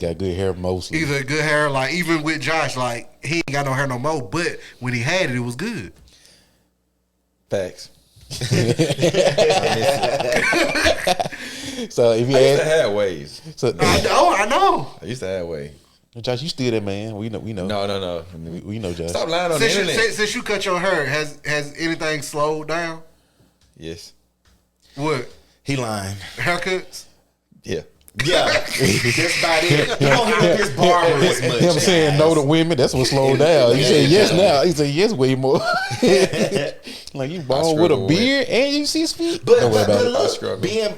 Got good hair mostly. Either good hair, like even with Josh, like he ain't got no hair no more. But when he had it, it was good. Facts. So if you I used ask, to have waves. so I know. I used to have waves. Josh, you still that man? We know. No. We know Josh. Stop lying on the internet. Since you cut your hair, has anything slowed down? Yes. What? He lying. Haircuts? Yeah. Yeah, that's about it. You don't hear his barber as much. Him saying no to women, that's what slowed down. He said yes now. He said yes way more. Like you bald with a beard and you see his feet. But about it. look, being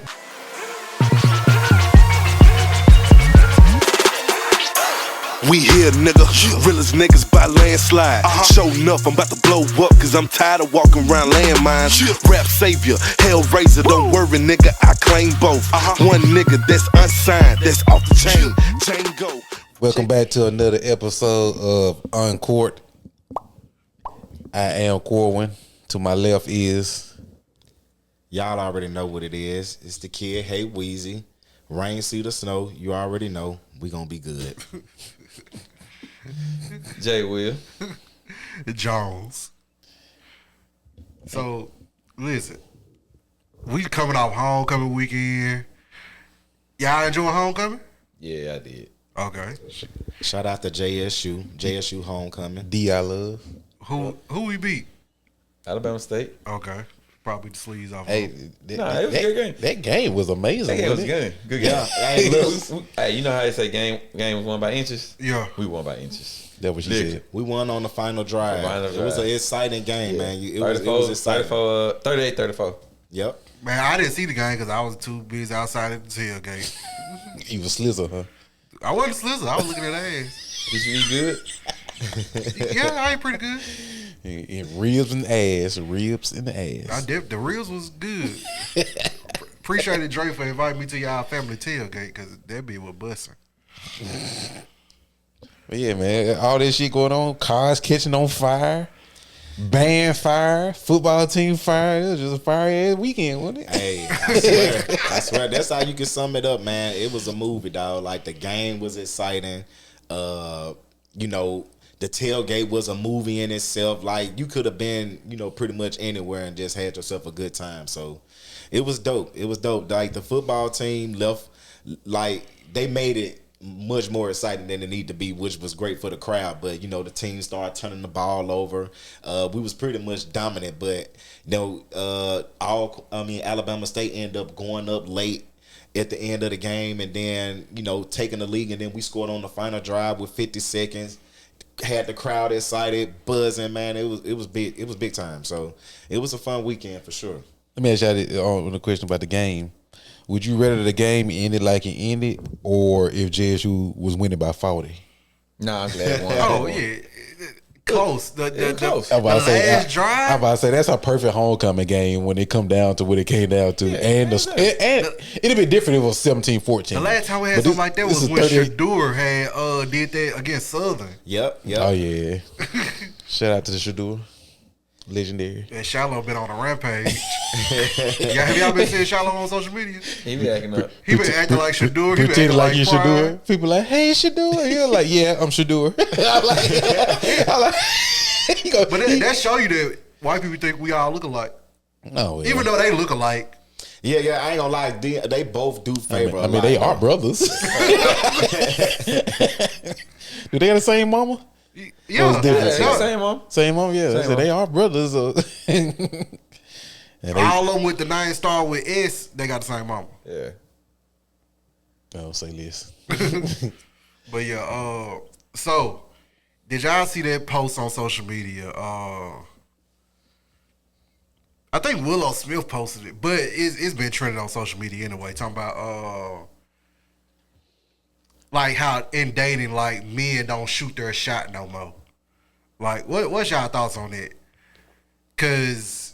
We here, nigga. Realest niggas by landslide. Show enough, I'm about to blow up, cause I'm tired of walking around landmines. Rap savior, hellraiser, don't worry, nigga, I claim both. One nigga that's unsigned, that's off the chain. Django. Welcome back to another episode of Uncork'd. I am Corwin. To my left is y'all already know what it is. It's the kid, Hey Weezy. Rain, see the snow. You already know. We gonna be good. Jay Will. Jones. So, listen. We coming off homecoming weekend. Y'all enjoying homecoming? Yeah, I did. Okay. Shout out to JSU Homecoming. D I love. Who we beat? Alabama State. Okay. Probably the sleeves off. Hey, it was a good game. That game was amazing. That game was wasn't it? good. Good game. Yeah. Hey, look, Hey, you know how they say game was won by inches? Yeah. We won by inches. That's what she Literally. said. we won on the final drive. It was an exciting game, man. It was exciting. 38-34. Yep. Man, I didn't see the game because I was too busy outside at the tailgate. You was Slizzer, huh? I wasn't slizzing. I was looking at ass. Did you eat good? Yeah, I ain't pretty good. And ribs and ass, ribs and ass. The reels was good. Appreciated Dre for inviting me to y'all family tailgate because that be what busting. But yeah, man, all this shit going on, cars catching on fire, band fire, football team fire. It was just a fire ass weekend, wasn't it? Hey, I swear, that's how you can sum it up, man. It was a movie, dog. Like the game was exciting. You know, the tailgate was a movie in itself. Like you could have been, you know, pretty much anywhere and just had yourself a good time. So it was dope. It was dope. Like the football team left, like they made it much more exciting than it needed to be, which was great for the crowd. But you know, the team started turning the ball over. We was pretty much dominant, but you know, Alabama State ended up going up late at the end of the game, and then you know, taking the lead, and then we scored on the final drive with 50 seconds. Had the crowd excited, buzzing, man. It was big. It was big time. So it was a fun weekend for sure. Let me ask you on a question about the game. Would you rather the game ended like it ended, or if JSU was winning by 40? Nah, I'm glad it won. Oh yeah, close. The last drive. I'm about to say that's a perfect homecoming game when it come down to what it came down to, and it'd be different if it was 17-14. The last time we had something like that was when Shador had did that against Southern. Yep. Oh yeah. Shout out to the Shador. Legendary. And Shallow been on a rampage. Have y'all been seeing Shallow on social media? He be acting up. He been acting like Shador. He been Pretending acting like you Prime. Shador. People like, hey Shador. You're like, yeah, I'm Shador. I'm like, but that show you that white people think we all look alike. No, yeah. Even though they look alike. Yeah, I ain't gonna lie. They both do favor. I mean, they are brothers. Do they got the same mama? Yeah, it's different. Yeah, same mom. Same mom, yeah. Same They are brothers. All of them with the 9 star with S, they got the same mama. Yeah. Don't say this. But yeah, so did y'all see that post on social media? I think Willow Smith posted it, but it's been trending on social media anyway. Talking about like how in dating, like men don't shoot their shot no more. Like, what's y'all thoughts on that? Cause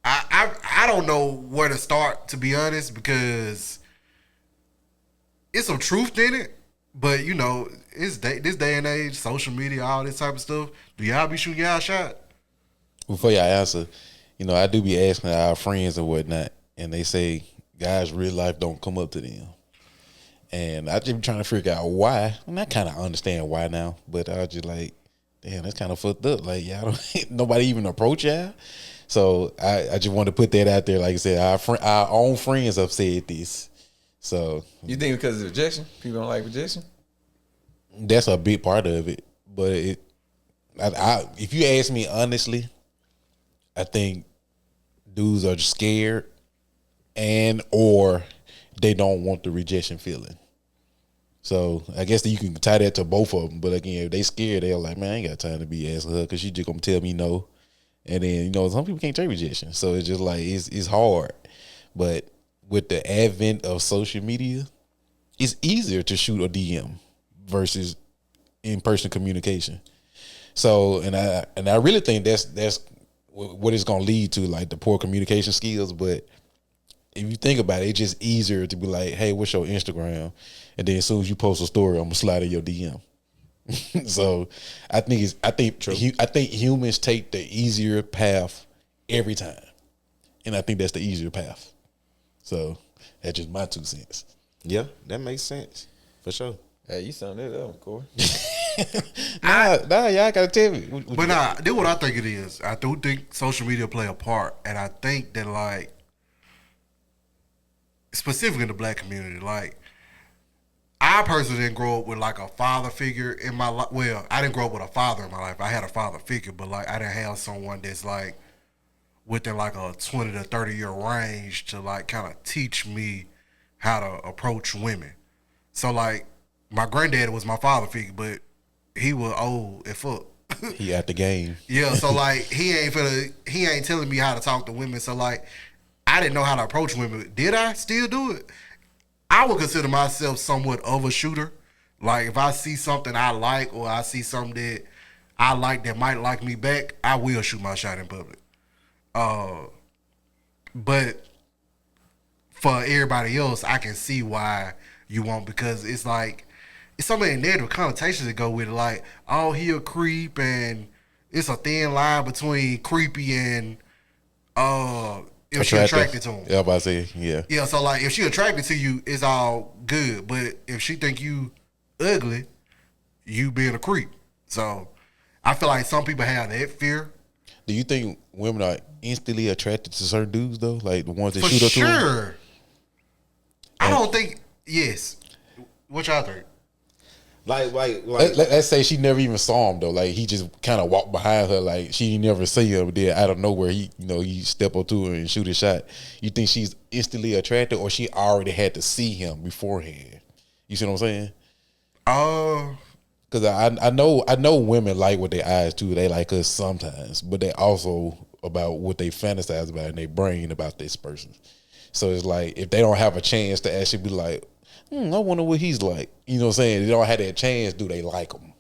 I don't know where to start, to be honest, because it's some truth in it. But you know, this day and age, social media, all this type of stuff. Do y'all be shooting y'all shot? Before y'all answer, you know, I do be asking our friends and whatnot, and they say guys real life don't come up to them. And I just trying to figure out why. And I kind of understand why now, but I was just like, damn, that's kind of fucked up. Like, y'all don't, nobody even approach y'all. So I just wanted to put that out there. Like I said, our own friends have said this. So You think because of rejection? People don't like rejection? that's a big part of it. But if you ask me honestly, I think dudes are scared and or they don't want the rejection feeling. So I guess that you can tie that to both of them. But again, if they scared, they're like, man, I ain't got time to be asking her because she just gonna tell me no. And then, some people can't take rejection. So it's just like, it's hard. But with the advent of social media, it's easier to shoot a DM versus in-person communication. So, and I really think that's what it's gonna lead to, like the poor communication skills. But if you think about it, it's just easier to be like, hey, what's your Instagram? And then as soon as you post a story, I'm gonna slide in your DM. So I think humans take the easier path every time. And I think that's the easier path. So that's just my 2 cents. Yeah, that makes sense. For sure. Hey, you sound it up, Corey. Nah, y'all gotta tell me. But this what I think it is. I do think social media play a part, and I think that, like, specifically in the black community, like, I personally didn't grow up with like a father figure in my life. Well, I didn't grow up with a father in my life. I had a father figure, but like I didn't have someone that's like within like a 20 to 30 year range to like kind of teach me how to approach women. So like my granddad was my father figure, but he was old as fuck. He at the game. Yeah, so like he ain't telling me how to talk to women. So like I didn't know how to approach women. Did I still do it? I would consider myself somewhat of a shooter. Like if I see something I like or I see something that I like that might like me back, I will shoot my shot in public. But for everybody else, I can see why you won't, because it's like it's so many negative connotations that go with it. Like, oh, he a creep, and it's a thin line between creepy and if she attracted to him. Yeah, I'm about to say, yeah. Yeah, so like if she attracted to you, it's all good. But if she think you ugly, you being a creep. So I feel like some people have that fear. Do you think women are instantly attracted to certain dudes though? Like the ones that For shoot up to them? sure. I don't think, yes. What y'all think? Let's say she never even saw him though. Like he just kind of walked behind her, like she never see him. But then out of nowhere, he step up to her and shoot a shot. You think she's instantly attracted, or she already had to see him beforehand? You see what I'm saying? Because I know women like with their eyes too. They like us sometimes, but they also about what they fantasize about in their brain about this person. So it's like if they don't have a chance to actually be like, I wonder what he's like. You know what I'm saying? They don't have that chance. Do they like him?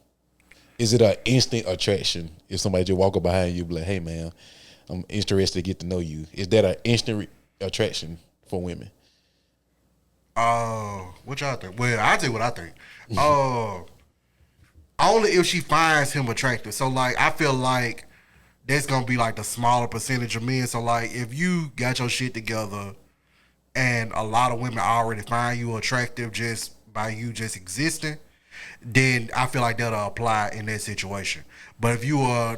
Is it an instant attraction? If somebody just walk up behind you, be like, hey man, I'm interested to get to know you. Is that an instant attraction for women? What y'all think? Well, I'll tell you what I think. Only if she finds him attractive. So like I feel like that's gonna be like the smaller percentage of men. So like if you got your shit together and a lot of women already find you attractive just by you just existing, then I feel like that'll apply in that situation. But if you are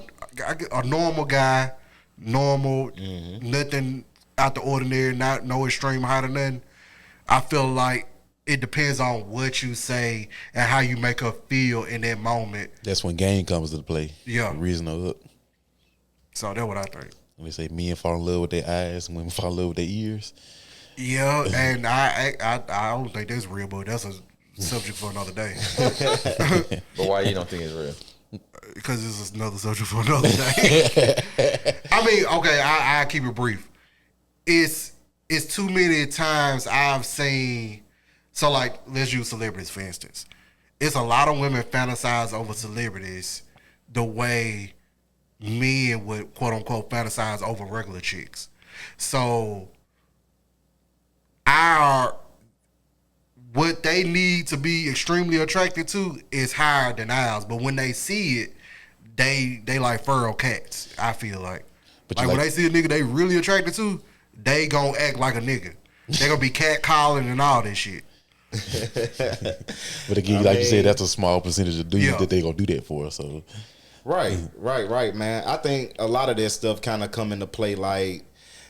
a normal guy, nothing out the ordinary, not no extreme height or nothing, I feel like it depends on what you say and how you make her feel in that moment. That's when game comes into play. Yeah. The reason of hook. So that's what I think. They say men fall in love with their eyes, women fall in love with their ears. Yeah, and I don't think that's real, but that's a subject for another day. But why you don't think it's real? Because this is another subject for another day. I mean, okay, I keep it brief. It's too many times I've seen. So like, let's use celebrities for instance. It's a lot of women fantasize over celebrities the way men would quote unquote fantasize over regular chicks. So what they need to be extremely attracted to is higher than ours. But when they see it, they like feral cats, I feel like. But like when they see a nigga they really attracted to, they gonna act like a nigga. They gonna be cat calling and all this shit. But again, like you said, that's a small percentage of dudes that they gonna do that for. So right, man. I think a lot of that stuff kind of come into play, like,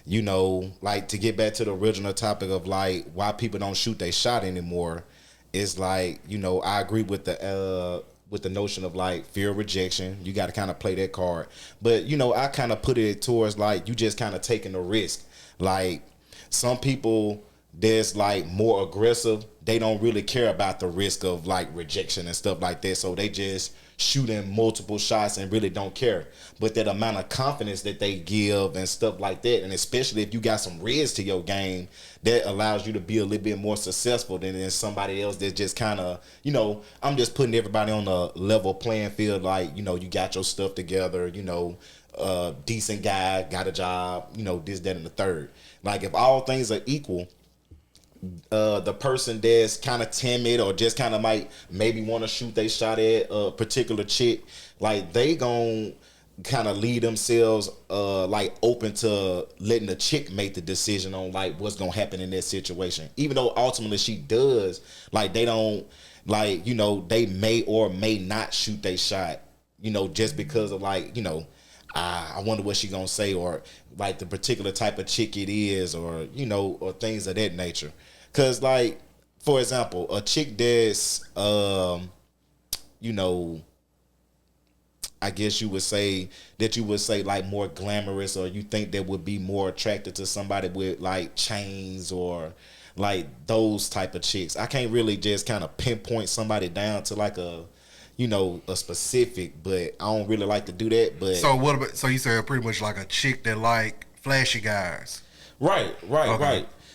you know, like to get back to the original topic of like why people don't shoot their shot anymore. Is like, you know, I agree with the notion of like fear of rejection. You got to kind of play that card. But, you know, I kind of put it towards like you just kind of taking the risk. Like some people that's like more aggressive, they don't really care about the risk of like rejection and stuff like that. So they just shooting multiple shots and really don't care. But that amount of confidence that they give and stuff like that, and especially if you got some reds to your game, that allows you to be a little bit more successful than somebody else that just kind of, you know, I'm just putting everybody on a level playing field. Like, you know, you got your stuff together, you know, decent guy, got a job, you know, this, that, and the third. Like if all things are equal, the person that's kind of timid or just kind of might maybe want to shoot they shot at a particular chick, like they gon' kind of lead themselves like open to letting the chick make the decision on like what's gonna happen in that situation, even though ultimately she does. Like they don't, like, you know, they may or may not shoot they shot, you know, just because of like, you know, I wonder what she gonna say, or like the particular type of chick it is, or, you know, or things of that nature. Cause like, for example, a chick that's you know, I guess you would say like more glamorous, or you think that would be more attracted to somebody with like chains or like those type of chicks. I can't really just kind of pinpoint somebody down to like a, you know, a specific, but I don't really like to do that. But so what about, so you said pretty much like a chick that like flashy guys. Right.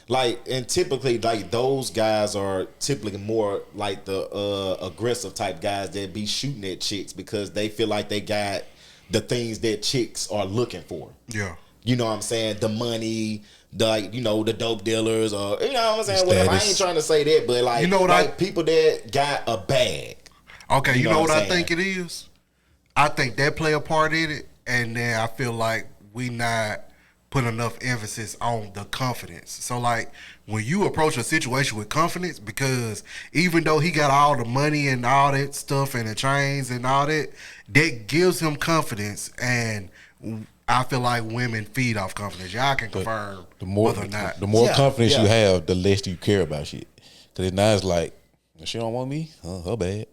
Like, and typically, like, those guys are typically more like the aggressive type guys that be shooting at chicks because they feel like they got the things that chicks are looking for. Yeah. You know what I'm saying? The money, the, like, you know, the dope dealers, or, you know what I'm saying? Whatever. I ain't trying to say that, but, like, you know what, like people that got a bag. Okay, you know what I think it is? I think that play a part in it, and then I feel like we not put enough emphasis on the confidence. So like when you approach a situation with confidence, because even though he got all the money and all that stuff and the chains and all that, that gives him confidence, and I feel like women feed off confidence. Y'all can confirm whether or not. The more confidence you have, the less you care about shit. Because now it's like, she don't want me, her bad.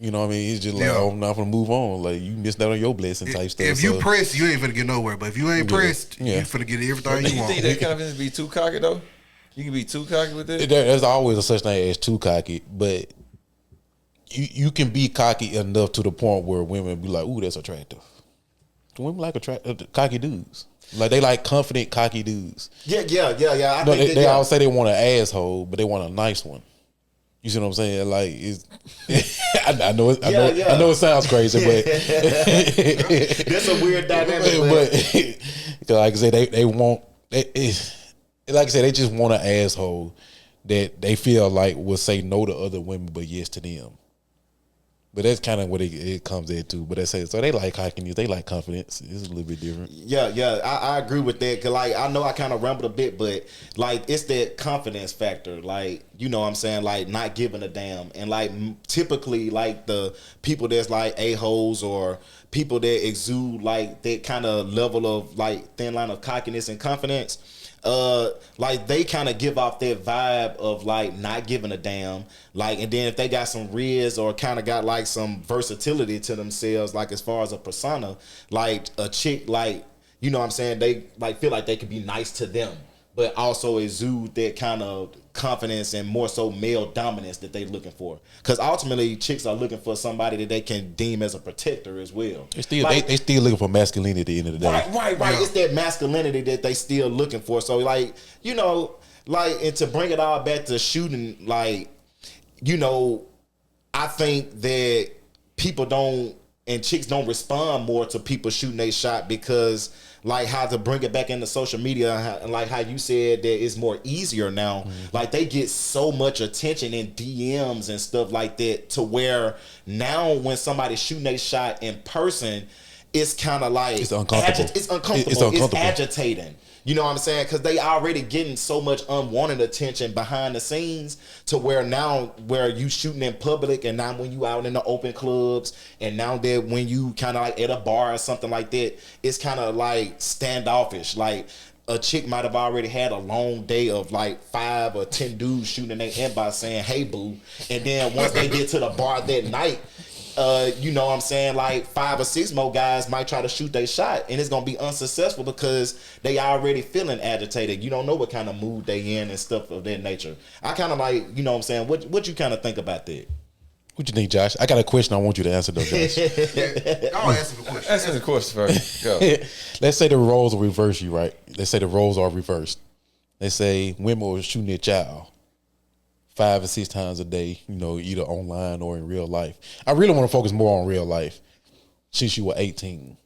You know what I mean? It's just like, oh, I'm not gonna move on. Like, you missed out on your blessing type stuff. If you pressed, you ain't finna get nowhere. But if you ain't pressed, you finna get everything you want. You think that confidence be too cocky though? You can be too cocky with it. There's always a such thing as too cocky, but you can be cocky enough to the point where women be like, "Ooh, that's attractive." Women like cocky dudes. Like they like confident, cocky dudes. Yeah. I no, think they always say they want an asshole, but they want a nice one. You see what I'm saying? Like, it's, I know it sounds crazy, but that's a weird dynamic. But like I said, they want, like I said, they just want an asshole that they feel like will say no to other women, but yes to them. But that's kind of what it comes into. But they say, so they like cockiness, they like confidence. It's a little bit different. Yeah, I agree with that. Cause like I know I kind of rambled a bit, but like it's that confidence factor. Like, you know what I'm saying, like not giving a damn, and like typically like the people that's like a-holes or people that exude like that kind of level of like thin line of cockiness and confidence. Like they kind of give off that vibe of like not giving a damn, like, and then if they got some riz or kind of got like some versatility to themselves, like as far as a persona, like a chick, like, you know what I'm saying, they like feel like they could be nice to them, but also exude that kind of confidence and more so male dominance that they looking for. Because ultimately, chicks are looking for somebody that they can deem as a protector as well. They still looking for masculinity at the end of the day. Right. Yeah. It's that masculinity that they still looking for. So like, you know, like, and to bring it all back to shooting, like, you know, I think that people don't, and chicks don't respond more to people shooting they shot because, like, how to bring it back into social media, and like how you said that it's more easier now. Like they get so much attention in DMs and stuff like that, to where now when somebody's shooting they shot in person, it's kind of like It's uncomfortable. It's uncomfortable. It's uncomfortable. It's agitating. You know what I'm saying? Because they already getting so much unwanted attention behind the scenes to where now where you shooting in public and now when you out in the open clubs and now that when you kind of like at a bar or something like that, it's kind of like standoffish. Like a chick might have already had a long day of like 5 or 10 dudes shooting in their inbox saying, "Hey boo," and then once they get to the bar that night, you know what I'm saying, like 5 or 6 more guys might try to shoot their shot and it's gonna be unsuccessful because they already feeling agitated. You don't know what kind of mood they in and stuff of that nature. I kind of like, you know what I'm saying, what you kind of think about that? What you think, Josh? I got a question I want you to answer though, Josh. I'll answer the question. Answer the question first. Go. Let's say the roles will reverse you, right? Let's say the roles are reversed. Let's say women were shooting their child 5 or 6 times a day, you know, either online or in real life. I really want to focus more on real life since you were 18.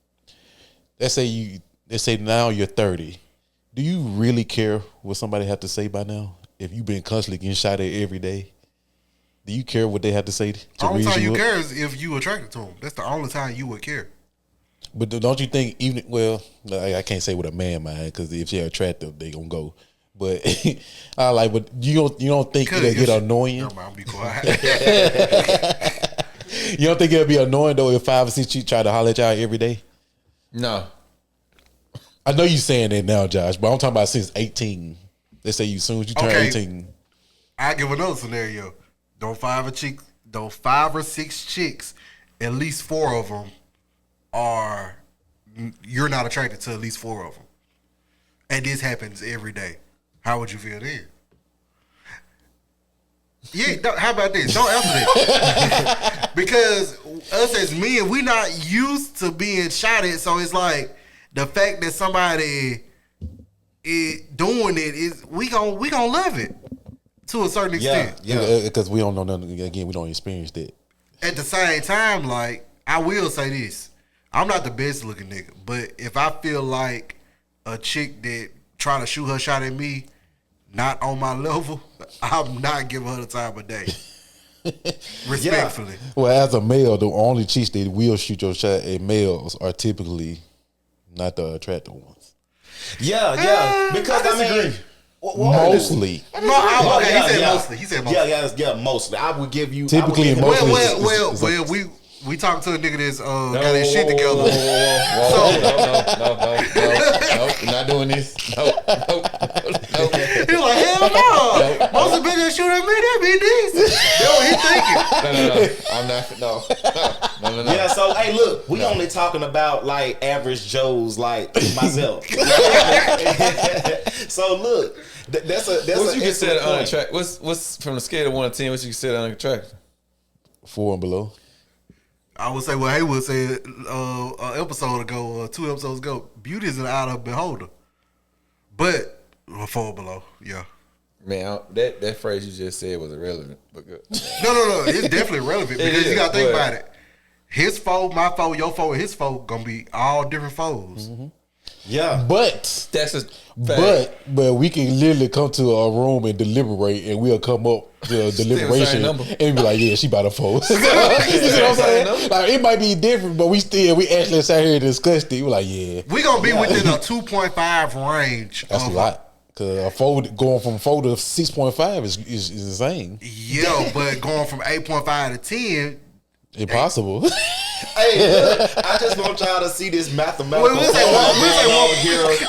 Let's say now you're 30. Do you really care what somebody have to say by now? If you've been constantly getting shot at every day, do you care what they have to say to The only raise time you up? care is if you attracted to them. That's the only time you would care. But don't you think even, well, I can't say with a man mind because if they're attractive, they gonna go. But I like, but you don't think it'll get annoying? Never mind, I'll be quiet. You don't think it'll be annoying though if 5 or 6 chicks try to holler at y'all every day? No. I know you saying that now, Josh, but I'm talking about since 18. Let's say as soon as you turn 18. I give another scenario. Don't 5 or 6 chicks, at least 4 of them are, you're not attracted to at least 4 of them. And this happens every day. How would you feel then? Yeah, how about this? Don't answer that. Because us as men, we not used to being shot at, so it's like the fact that somebody is doing it is we gonna love it to a certain extent. Yeah. Because we don't know nothing. Again, we don't experience that. At the same time, like, I will say this. I'm not the best looking nigga, but if I feel like a chick that trying to shoot her shot at me, not on my level, I'm not giving her the time of day. Respectfully. Well, as a male, the only chicks that will shoot your shot at males are typically not the attractive ones. Yeah. Because I mean, Mostly. He said mostly. He said mostly. Yeah, mostly. I would give you Typically and mostly. Well, we talking to a nigga that's got his shit together. No, we're not doing this. No. He like, hell no. Most of the bitches shoot at me, that be decent. That's what he thinking. No. I'm not. No. Yeah, so hey, look, we only talking about like average Joes like myself. So look, that's what you an consider excellent point. unattractive? What's from the scale of 1 to 10? What you consider unattractive? 4 and below. I would say what Haywood said an episode ago, 2 episodes ago. Beauty is an eye of the beholder. But 4 below, yeah. Man, that phrase you just said was irrelevant, but good. No. It's definitely relevant because you got to think about it. His foe, my foe, your foe, and his foe gonna be all different foes. Mm-hmm. Yeah, but That's a fact. but we can literally come to a room and deliberate, and we'll come up to a deliberation number. and be like, "Yeah, she about to fold." You know what I'm saying? Like it might be different, but we actually sat here and discussed it. We're like, "Yeah, We gonna be within a 2.5 range. that's a lot." Cause a fold going from 4 to 6.5 is insane. Yeah, but going from 8.5 to 10. Impossible. hey, look, I just want y'all to see this mathematical Wait, we say one here when it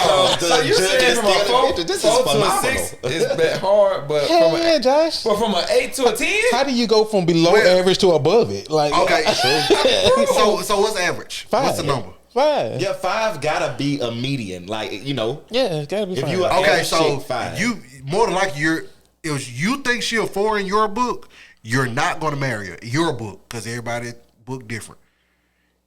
comes to So you judging saying from a this 4 this to is a phenomenal. 6 is that hard, but Hell from yeah, Josh. from an 8 to a 10? How do you go from below Well- average to above it? Like, Okay. so what's average? 5. What's the number? 5. Yeah, 5 gotta be a median. Like, you know, Yeah, it's gotta be if 5. you Okay, average so chick, 5. you more than likely if you think she a 4 in your book, you're not gonna marry her. Your book, because everybody book different.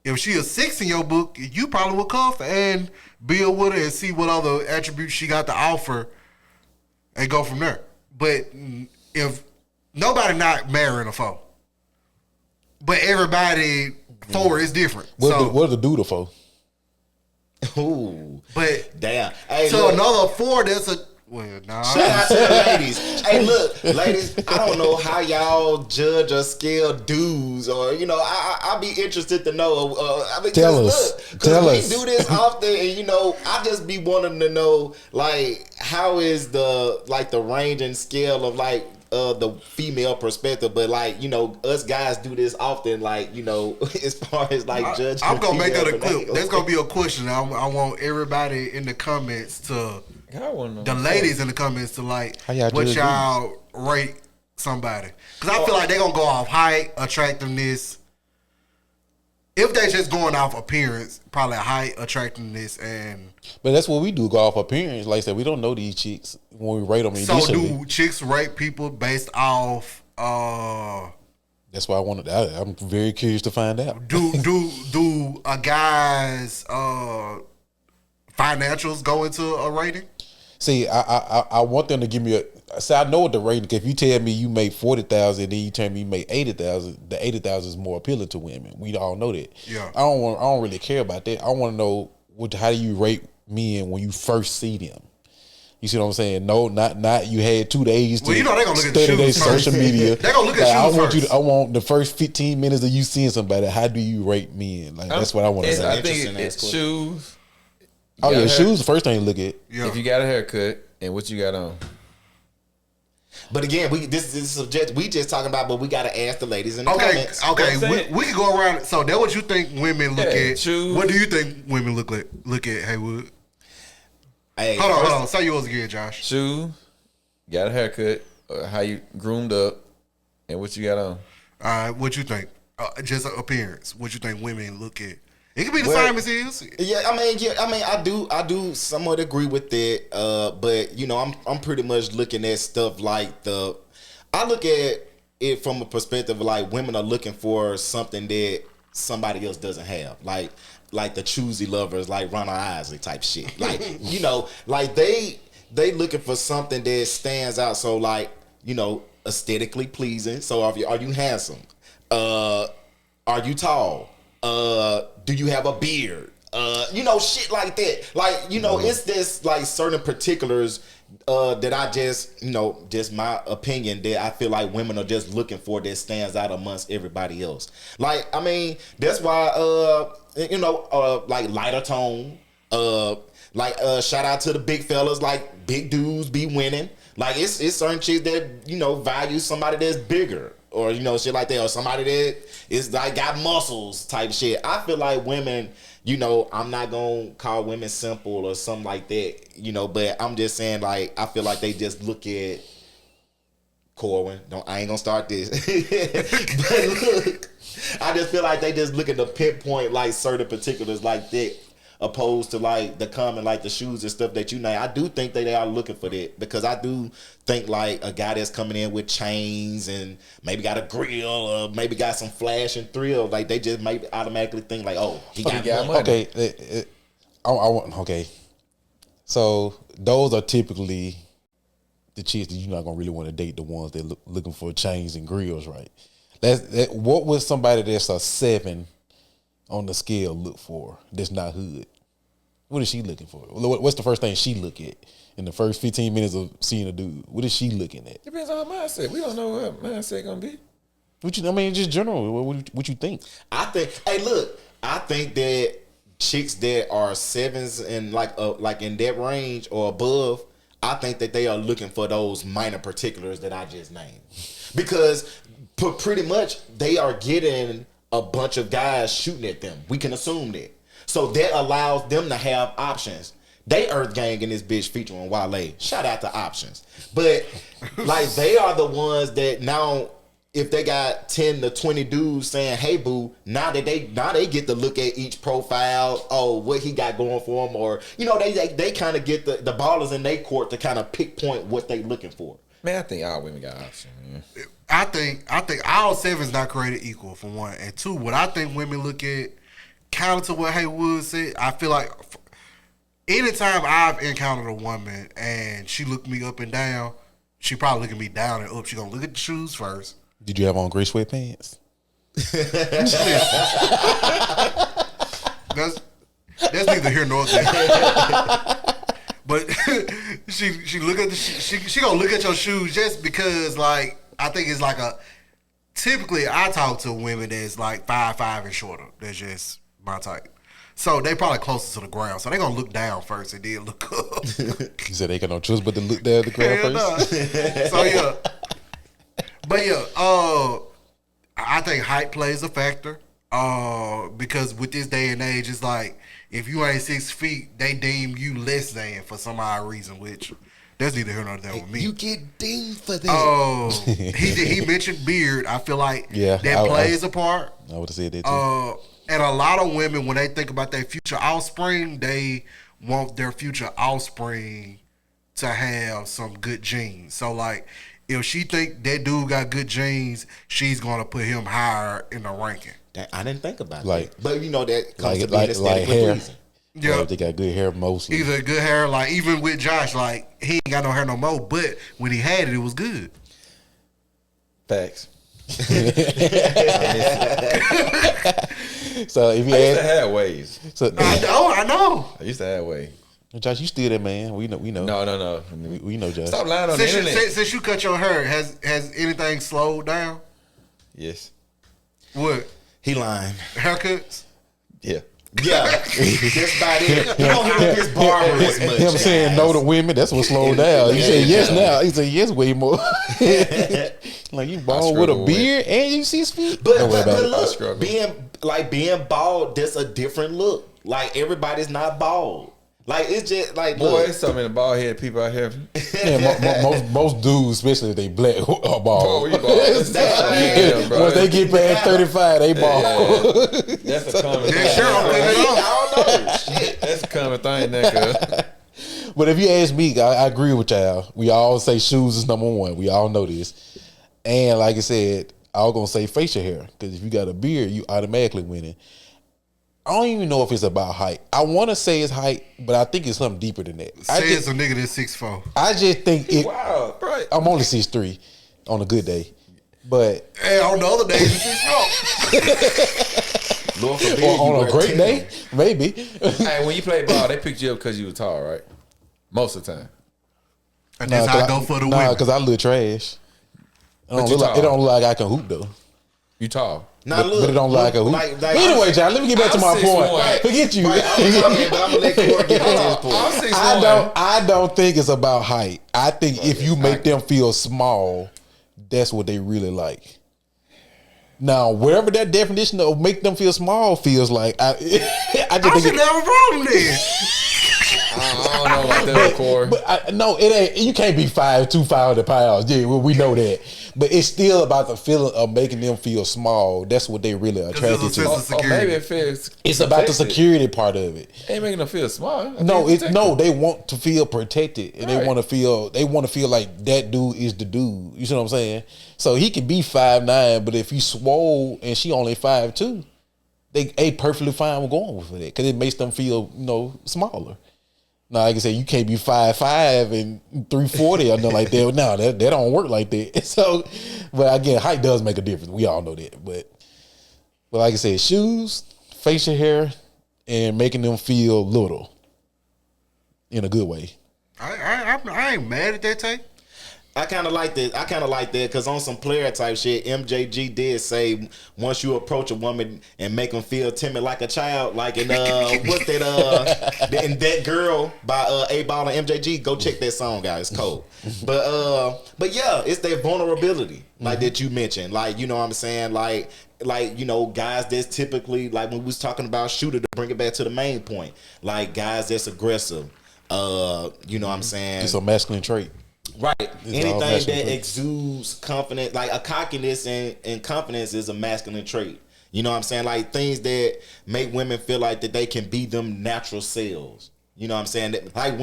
If she a 6 in your book, you probably would cuff and build with her and see what other attributes she got to offer and go from there. But if nobody not marrying a 4, but everybody 4 is different. What the doodle for? Ooh, but damn. Hey, to look, another 4, that's a Well, nah. Shout out to the ladies. Hey, look, ladies, I don't know how y'all judge or scale dudes, or I'll be interested to know. Tell us. Because we do this often, and I just be wanting to know, like, how is the range and scale of the female perspective, but us guys do this often, as far as judging. I'm gonna make it a clip. There's gonna be a question. I want everybody in the comments to. The ladies in the comments to what y'all rate somebody, because I feel like they're gonna go off height, attractiveness. If they just going off appearance, probably height, attractiveness, and. But that's what we do, go off appearance. Like I said, we don't know these chicks when we rate them initially. So do chicks rate people based off? That's why I'm very curious to find out. Do a guy's financials go into a rating? See, I want them to give me I know what the rating. If you tell me you make 40,000, then you tell me you make 80,000. The 80,000 is more appealing to women. We all know that. Yeah. I don't really care about that. I want to know how do you rate men when you first see them. You see what I'm saying? No, not you had 2 days to they're gonna look at the study their shoes first. social media. They're gonna look at shoes first. I want the first 15 minutes of you seeing somebody. How do you rate men? That's what I want to know. I think it's shoes. Oh yeah, shoes the first thing you look at. Yeah. If you got a haircut and what you got on. But again, this is subject. We just talking about, but we got to ask the ladies in the comments. Okay, we can go around. So that what you think women look at? Shoes. What do you think women look at? Haywood. Hey, hold on. Say yours again, Josh. Shoes, got a haircut, how you groomed up, and what you got on. All right, what you think? Just appearance. What you think women look at? It can be the same as his. Yeah, I do somewhat agree with that. But I'm pretty much looking at stuff like I look at it from a perspective of like women are looking for something that somebody else doesn't have, like the choosy lovers, like Ronald Isley type shit. Like they looking for something that stands out. So aesthetically pleasing. So are you handsome? Are you tall? Do you have a beard? Shit like that. It's this certain particulars that I just my opinion that I feel like women are just looking for that stands out amongst everybody else. That's why lighter tone. Shout out to the big fellas, like big dudes be winning. It's certain chicks that value somebody that's bigger. Or shit like that, or somebody that is got muscles type shit. I feel like women, I'm not gonna call women simple or something like that, but I'm just saying I feel like they just look at Corwin. I ain't gonna start this. But look, I just feel like they just look at the pinpoint certain particulars like that. Opposed to the common the shoes and stuff that I do think that they are looking for that, because I do think a guy that's coming in with chains and maybe got a grill or maybe got some flash and thrill, they just maybe automatically think he got money. Okay, okay. So those are typically the chicks that you're not gonna really want to date, the ones that looking for chains and grills, right? What would somebody that's a 7 on the scale look for that's not hood? What is she looking for? What's the first thing she look at in the first 15 minutes of seeing a dude? What is she looking at? Depends on her mindset. We don't know what her mindset gonna be. Just general. What you think? I think that chicks that are 7s and in that range or above, I think that they are looking for those minor particulars that I just named, because pretty much they are getting a bunch of guys shooting at them. We can assume that. So that allows them to have options. They Earth Gang in this bitch featuring Wale. Shout out to options. But they are the ones that now, if they got 10 to 20 dudes saying, hey boo, now they get to look at each profile, what he got going for him, or they kind of get the ballers in their court to kind of pinpoint what they looking for. Man, I think all women got options, man. I think all 7's not created equal, for one. And two, what I think women look at, counter to what Haywood said, I feel like anytime I've encountered a woman and she looked me up and down, she probably looking me down and up. She gonna look at the shoes first. Did you have on gray sweatpants? That's neither here nor there. But she look at she gonna look at your shoes just because like I think it's like a typically I talk to women that's like 5'5" and shorter. That's just my type. So they probably closer to the ground. So they gonna look down first and then look up. You said they got no choice but to look down at the ground first. So yeah, but yeah, I think height plays a factor. Because with this day and age, it's like if you ain't 6 feet, they deem you less than for some odd reason, which that's neither here nor there with me. You get deemed for that. Oh, he mentioned beard. I feel like that plays a part. I would have said that too. And a lot of women, when they think about their future offspring, they want their future offspring to have some good genes. So, like, if she think that dude got good genes, she's gonna put him higher in the ranking. I didn't think about Like- that. But you know that comes to being like aesthetically hair. pleasing. Yeah, Like, they got good hair mostly. either good hair, like even with Josh, like he ain't got no hair no more, but when he had it, it was good. Facts. So if you I used to ask, have waves. so, I know. I used to have waves. Josh, you still there, man? We know. No. We know, Josh. Stop lying on the internet. Since you cut your hair, has anything slowed down? Yes. What He lying. haircuts? Yeah. Yeah, just about it. You don't hear his barber as much. Him saying no to women, that's what slowed down. He said yes now. He said yes way more. Like you bald with a struggle with beard and you 6 feet. But, Don't worry but, about but it. struggle. look, being bald, that's a different look. Like everybody's not bald. Like it's just like Boy, look. there's so many bald headed people out here. Yeah, most dudes, especially if they black, are bald. Bro, we bald. Damn, bro. Once they get past 35, they bald. That's a common thing. Yeah, sure. I don't know. Shit. That's a common thing, nigga. But if you ask me, I agree with y'all. We all say shoes is number one. We all know this. And like I said, I was gonna say facial hair because if you got a beard, you automatically winning. I don't even know if it's about height. I want to say it's height, but I think it's something deeper than that. Say it's a nigga that's 6'4". I just think it. Wow, right. I'm only 6'3" on a good day, but Hey, on the other days, it's 6'4". Lord forbid, on a great day, maybe. Hey, when you play ball, they picked you up because you were tall, right? Most of the time. And that's how I go for the women. because I look trash. It But you don't tall. look like I can hoop though. You tall. Now, But it don't look like a hoop. like, Anyway, John, let me get back to I'm my 6'1". point. Right. Forget you. Right, I'm talking, but I'm gonna let Corey get back to his point. I'm 6'1". I don't think it's about height. I think if you make them feel small, that's what they really like. Now, wherever that definition of make them feel small feels like, I just I think should have a problem then. I don't know about that, Corey. But no, it ain't. You can't be 5'2", 500 pounds. Yeah, we know that. But it's still about the feeling of making them feel small. That's what they really attracted it's a to. sense of Or maybe security. it feels. It's about the protected. security part of it. Ain't making them feel small. No, they want to feel protected and they Right. want to feel like that dude is the dude. You see what I'm saying? So he can be 5'9", but if he swole and she only 5'2", they perfectly fine with going with it because it makes them feel smaller. Now, like I said, you can't be 5'5" and 340 or nothing like that. No, that don't work like that. So, but again, height does make a difference. We all know that. But like I said, shoes, facial hair, and making them feel little in a good way. I ain't mad at that take. I kind of like that because on some player type shit, MJG did say once you approach a woman and make them feel timid like a child, like in what's that in That Girl by A-Ball and MJG, go check that song out, it's cold. But yeah, it's their vulnerability like that you mentioned, like you know what I'm saying, like guys that's typically like when we was talking about shooter, to bring it back to the main point, like guys that's aggressive, you know what I'm saying, It's a masculine trait. right. all Anything masculine that traits. exudes confidence, like a cockiness and confidence is a masculine trait. You know what I'm saying? Like things that make women feel like that they can be them natural selves. You know what I'm saying? Like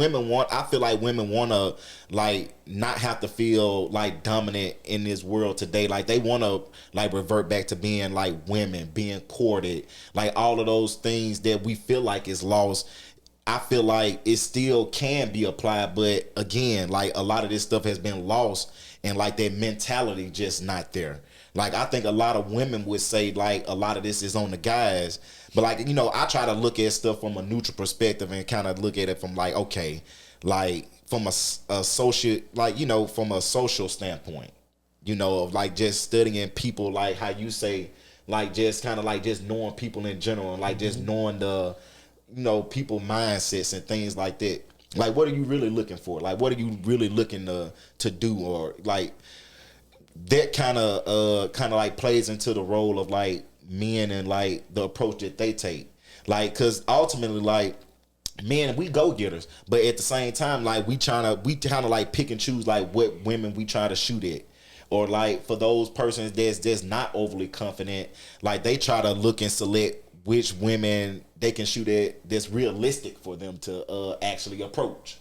I feel like women want to like not have to feel like dominant in this world today. Like they want to like revert back to being like women, being courted, like all of those things that we feel like is lost. I feel like it still can be applied, but again, like a lot of this stuff has been lost and like that mentality just not there. Like I think a lot of women would say like a lot of this is on the guys, but like, I try to look at stuff from a neutral perspective and kind of look at it from like, okay, like from a social, like, you know, from a social standpoint, you know, of like just studying people, like how you say, like just kind of like just knowing people in general, and like just knowing the, you know, people mindsets and things like that. Like, what are you really looking for? Like, what are you really looking to do? Or like that kind of like plays into the role of like men and like the approach that they take. Like, cause ultimately, like, men, we go getters, but at the same time, like we kind of like pick and choose like what women we try to shoot at. Or like for those persons that's not overly confident, like they try to look and select which women they can shoot at that's realistic for them to actually approach.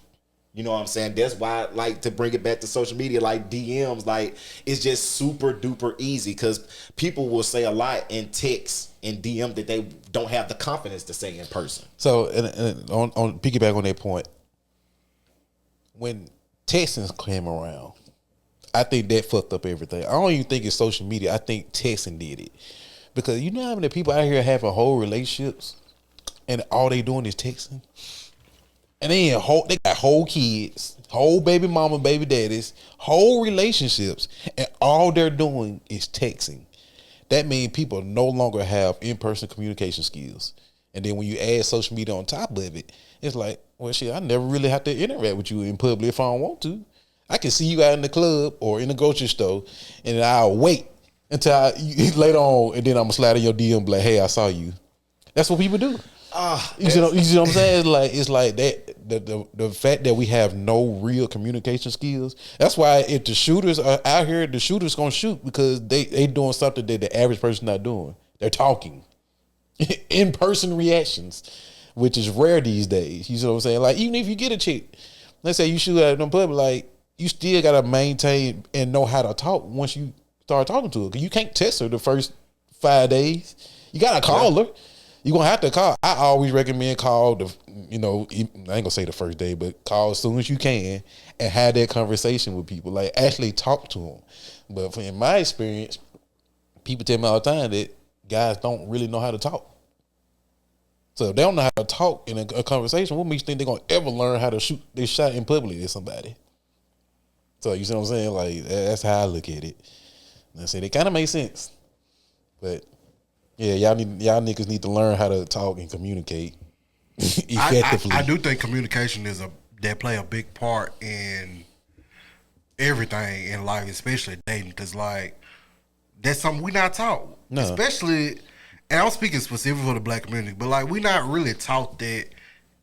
You know what I'm saying? That's why, like, to bring it back to social media, like DMs, like it's just super duper easy because people will say a lot in text and DM that they don't have the confidence to say in person. So, and on piggyback on that point, when texting came around, I think that fucked up everything. I don't even think it's social media. I think texting did it. Because you know how many people out here having whole relationships and all they doing is texting? And they got whole kids, whole baby mama, baby daddies, whole relationships, and all they're doing is texting. That means people no longer have in-person communication skills. And then when you add social media on top of it, it's like, well, shit, I never really have to interact with you in public if I don't want to. I can see you out in the club or in the grocery store, and I'll wait until later on, and then I'm gonna slide in your DM and be like, hey, I saw you. That's what people do. You see what I'm saying? It's like that. The fact that we have no real communication skills. That's why if the shooters are out here, the shooters gonna shoot because they doing something that the average person not doing. They're talking, in person reactions, which is rare these days. You see what I'm saying? Like even if you get a chick, let's say you shoot at them public, like you still gotta maintain and know how to talk once you start talking to her. Cause you can't test her the first 5 days. You gotta call her. You're gonna have to call. I always recommend call I ain't gonna say the first day, but call as soon as you can and have that conversation with people. Like actually talk to them. But in my experience, people tell me all the time that guys don't really know how to talk. So if they don't know how to talk in a conversation, what makes you think they're gonna ever learn how to shoot their shot in public at somebody? So you see what I'm saying? Like that's how I look at it. And I said it kind of makes sense, but yeah, y'all niggas need to learn how to talk and communicate effectively. I do think communication that play a big part in everything in life, especially dating, because like that's something we not taught. No. Especially, and I'm speaking specifically for the black community, but like we not really taught that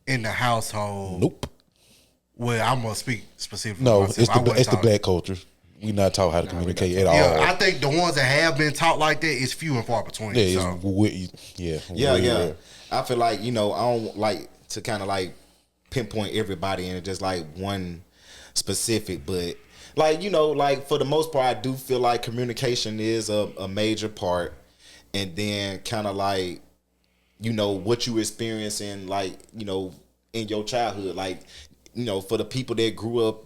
in the household. Nope. Well, I'm gonna speak specifically. No, it's the black culture. We not taught how to communicate at all. Yeah, I think the ones that have been taught like that is few and far between. Yeah. I feel like, I don't like to kind of like pinpoint everybody in just like one specific, but like, like for the most part, I do feel like communication is a major part. And then kind of like, what you experience in like, in your childhood, like, for the people that grew up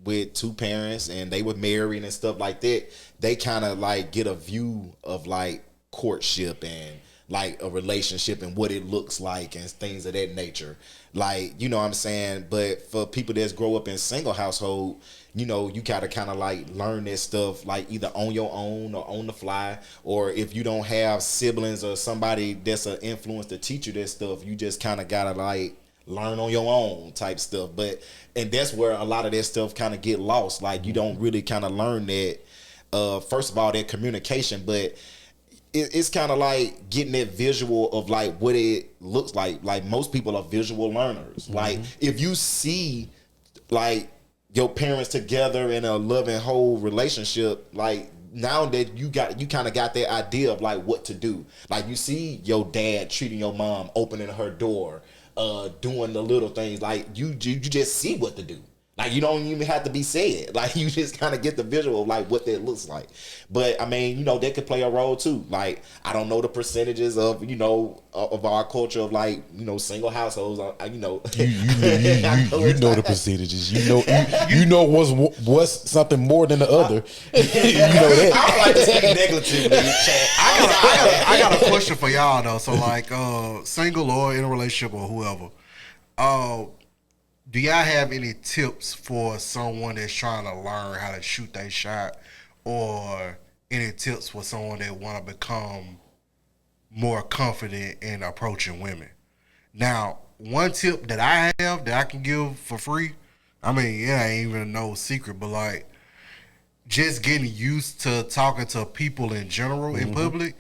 with two parents and they were married and stuff like that, they kind of like get a view of like courtship and like a relationship and what it looks like and things of that nature. Like, you know what I'm saying? But for people that grow up in single household, you gotta kind of like learn this stuff like either on your own or on the fly, or if you don't have siblings or somebody that's an influence to teach you this stuff, you just kind of gotta like learn on your own type stuff. And that's where a lot of that stuff kind of get lost. Like you don't really kind of learn that, first of all, that communication, but it's kind of like getting that visual of like what it looks like. Like most people are visual learners. Mm-hmm. Like if you see like your parents together in a loving whole relationship, like now that you kind of got that idea of like what to do. Like you see your dad treating your mom, opening her door, doing the little things, like you just see what to do. Like you don't even have to be said. Like you just kind of get the visual of like what that looks like. But I mean, that could play a role too. Like I don't know the percentages of of our culture of like single households. You know the percentages. You know what's something more than the other. That. I don't like to speak negatively. I got a question for y'all though. So like single or in a relationship or whoever. do y'all have any tips for someone that's trying to learn how to shoot their shot, or any tips for someone that want to become more confident in approaching women? Now, one tip that I have that I can give for free, I mean, it ain't even no secret, but like just getting used to talking to people in general in public.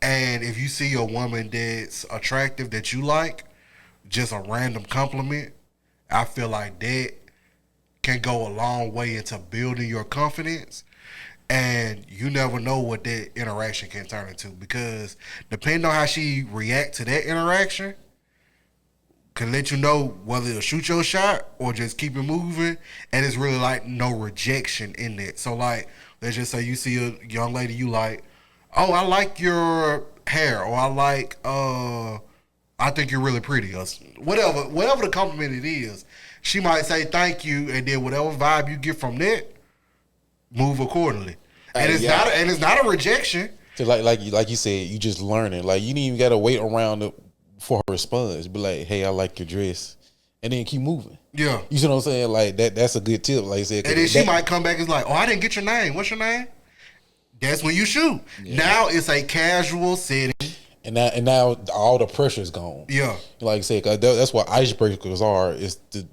And if you see a woman that's attractive that you like, just a random compliment, I feel like that can go a long way into building your confidence. And you never know what that interaction can turn into, because depending on how she react to that interaction can let you know whether to shoot your shot or just keep it moving. And it's really like no rejection in it. So like, let's just say you see a young lady you like, oh, I like your hair, or I like, I think you're really pretty, or whatever the compliment it is. She might say thank you, and then whatever vibe you get from that, move accordingly. And it's not a rejection. So like you said, you just learning. Like you didn't even gotta wait around for her response. Be like, hey, I like your dress, and then keep moving. Yeah, you see what I'm saying? Like that's a good tip. Like I said, and then she might come back and like, oh, I didn't get your name. What's your name? That's when you shoot. Yeah. Now it's a casual setting. And now all the pressure is gone. Yeah. Like I said, that's what icebreakers are, is to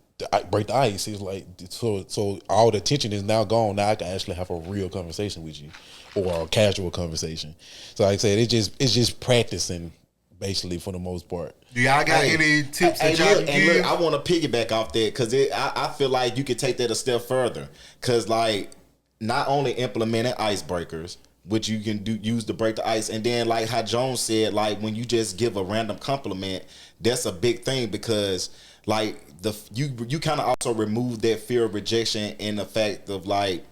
break the ice. It's like, so all the tension is now gone. Now I can actually have a real conversation with you, or a casual conversation. So like I said, it's just practicing, basically, for the most part. Do y'all got any tips that y'all can give? Look, I want to piggyback off that, because I feel like you could take that a step further. Because like, not only implementing icebreakers, which you can use to break the ice, and then like how Jones said, like when you just give a random compliment, that's a big thing, because like you kind of also remove that fear of rejection in the fact of like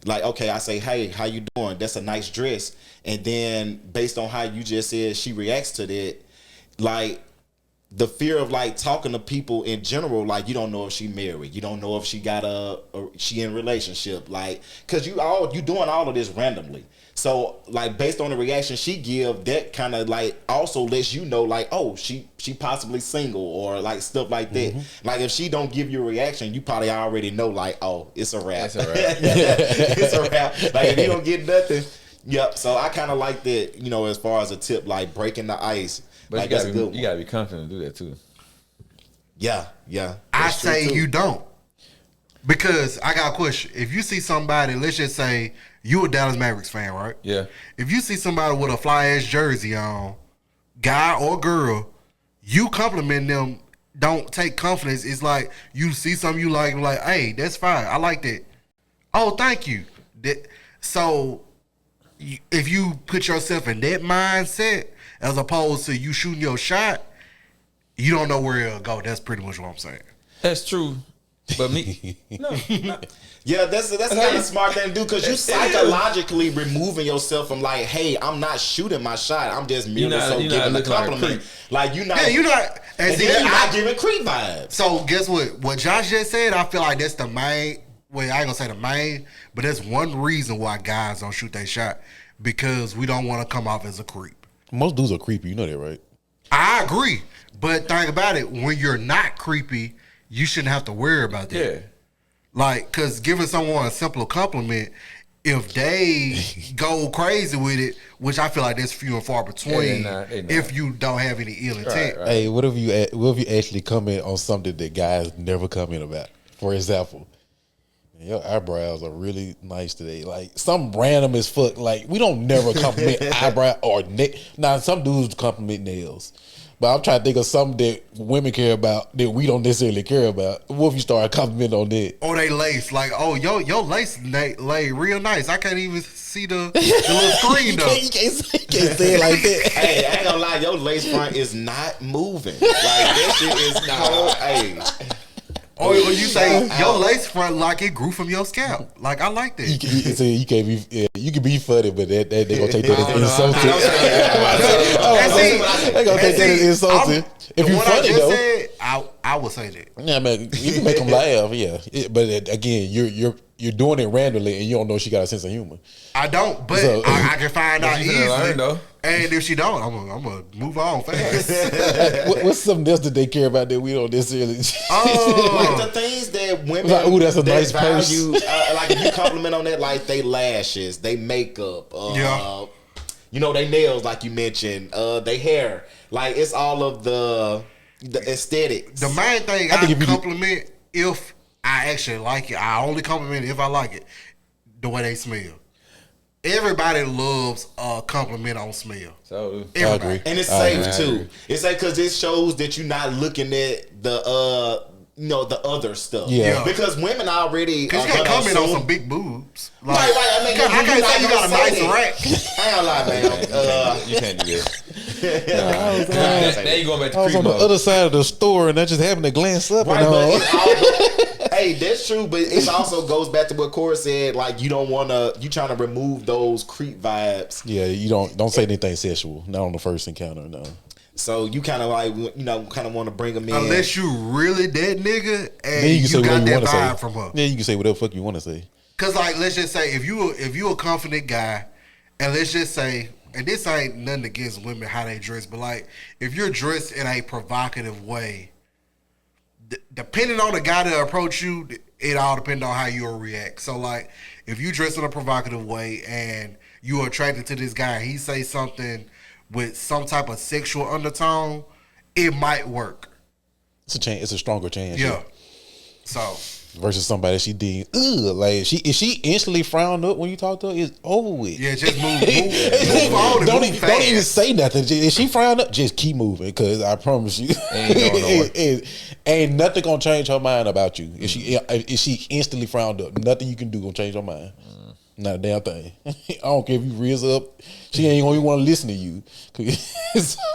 okay, I say, hey, how you doing? That's a nice dress, and then based on how you just said she reacts to that, like the fear of like talking to people in general, like you don't know if she married, you don't know if she got she in a relationship, like because you doing all of this randomly. So like based on the reaction she give, that kind of like also lets you know like, oh, she possibly single, or like stuff like that. Like if she don't give you a reaction, you probably already know like, oh, it's a wrap. It's a wrap. It's a wrap. Like if you don't get nothing, yep. So I kind of like that, you know, as far as a tip, like breaking the ice. But like, you gotta be confident to do that too. Yeah. I say you don't. Because I got a question. If you see somebody, let's just say you a Dallas Mavericks fan, right? Yeah. If you see somebody with a fly ass jersey on, guy or girl, you compliment them, don't take confidence. It's like you see something you like, hey, that's fine. I like that. Oh, thank you. So if you put yourself in that mindset, as opposed to you shooting your shot, you don't know where it'll go. That's pretty much what I'm saying. That's true. But me, no. Yeah, that's the kind of smart thing to do, because you psychologically removing yourself from like, hey, I'm not shooting my shot. I'm just merely giving a compliment. Like you're not. Yeah, you're not. And then you're not giving creep vibes. So guess what? What Josh just said, I feel like that's the main. Well, I ain't gonna say the main, but that's one reason why guys don't shoot their shot, because we don't want to come off as a creep. Most dudes are creepy, you know that, right? I agree, but think about it. When you're not creepy, you shouldn't have to worry about that. Yeah. Like, because giving someone a simple compliment, if they go crazy with it, which I feel like that's few and far between, if you don't have any ill intent. Right. Hey, what if you actually comment on something that guys never comment about? For example, your eyebrows are really nice today. Like, something random as fuck. Like, we don't never compliment eyebrow or neck. Now, some dudes compliment nails. But I'm trying to think of something that women care about that we don't necessarily care about. What if you start complimenting on that? Or they lace. Like, oh, your lace lay real nice. I can't even see the little screen, though. You can't say it like that. Hey, I ain't gonna lie. Your lace front is not moving. Like, that shit is cold. Hey. Or you say your lace front like it grew from your scalp. Like, I like that. You can't be. Yeah, you can be funny, but they gonna take that as insulting. They gonna take that as insulting. If you funny though, I would say that. Yeah, man, you can make them laugh, yeah. But again, you're doing it randomly, and you don't know she got a sense of humor. I don't, but So- I can find out You finna easily. learn, though. And if she don't, I'm gonna move on fast. What's something else that they care about that we don't necessarily? Like the things that women Like, ooh, that's a nice value, like if you compliment on that, like they lashes, they makeup, Yeah. you know, they nails, like you mentioned, they hair, like it's all of the aesthetics. The main thing I think if I you do- compliment if I actually like it, I only compliment it if I like it, the way they smell. Everybody loves a compliment on smell. So Everybody. agree. And it's I safe agree. too. It's like because it shows that you're not looking at the you know, the other stuff. Yeah. Because women already Cause you can't comment on some big boobs. Like, Right. I mean, I can't say you got a nice rack. I ain't lie, man. you can't do that. Now Now you going back to I was on the creep other side of the store, and I just happened to glance up, Right, and but it's also, hey, that's true, but it also goes back to what Corey said. Like, you don't want to, you trying to remove those creep vibes. yeah, you don't say anything sexual, not on the first encounter, no. So you kind of like, you know, kind of want to bring them in. Unless you really that nigga Then and you you, can say got whatever you that want to vibe say. from her. Yeah, you can say whatever the fuck you want to say. Cause like, let's just say if you a confident guy, and let's just say, and this ain't nothing against women how they dress, but like if you're dressed in a provocative way, depending on the guy that approach you, it all depends on how you'll react. So like if you dress in a provocative way and you're attracted to this guy, he say something with some type of sexual undertone, it might work. It's a chance. It's a stronger chance. Yeah. So Versus somebody that she did, like if she instantly frowned up when you talk to her, it's over with. yeah, just move on and don't, move don't even fast. say nothing. If she frowned up, just keep moving, because I promise you, Ain't going nowhere. ain't nothing gonna change her mind about you. If she instantly frowned up, nothing you can do gonna change her mind. Not a damn thing. I don't care if you raise up, she ain't gonna even want to listen to you.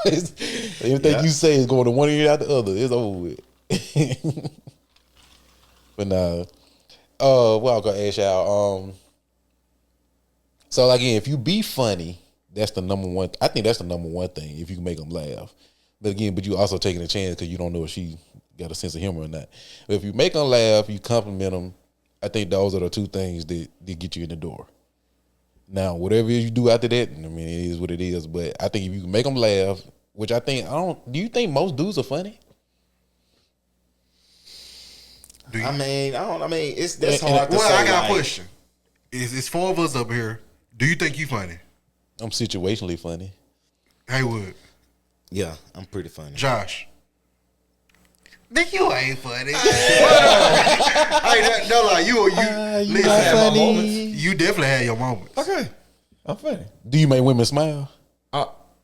Everything you say is going to one ear out the other. It's over with. But nah. What I'm gonna ask y'all. So like, again, if you be funny, that's the number one. I think that's the number one thing. If you can make them laugh, but you also taking a chance because you don't know if she got a sense of humor or not. But if you make them laugh, you compliment them. I think those are the two things that get you in the door. Now, whatever you do after that, I mean, it is what it is. But I think if you can make them laugh, which I think do you think most dudes are funny? I mean, it's that's hard to Well, say. I got like, a question. It's four of us up here. Do you think you funny? I'm situationally funny. Haywood, Yeah, I'm pretty funny. Josh. Then you ain't funny. Hey, no lie, you You listen, not had my funny. moments. you definitely had your moments. okay, I'm funny. Do you make women smile?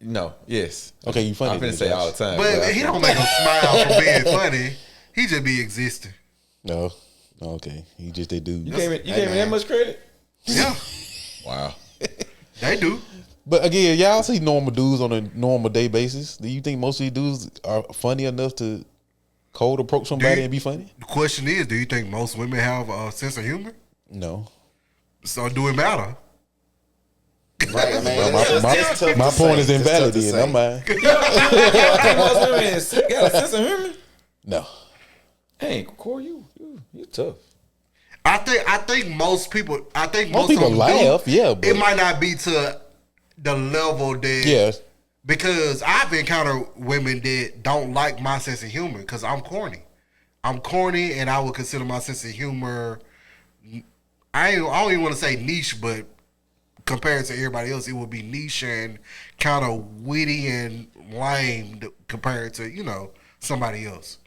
No, yes. Okay, you funny. I'm finna then, say Josh. all the time. But he don't make them smile for being funny. He just be existing. No. Okay. He just that dude. You gave me that much credit? Yeah, Wow. they do. But again, y'all see normal dudes on a normal day basis. Do you think most of these dudes are funny enough to cold approach somebody and be funny? The question is, do you think most women have a sense of humor? No. So do it matter? Right, man. My point is invalid then. I'm mine. I think most women got a sense of humor. No. Hey, Corey, you tough. I think most people. I think Most most people of them laugh, do. yeah, but- It might not be to the level that. Yeah. Because I've encountered women that don't like my sense of humor because I'm corny. I'm corny, and I would consider my sense of humor. I don't even want to say niche, but compared to everybody else, it would be niche and kind of witty and lame compared to somebody else.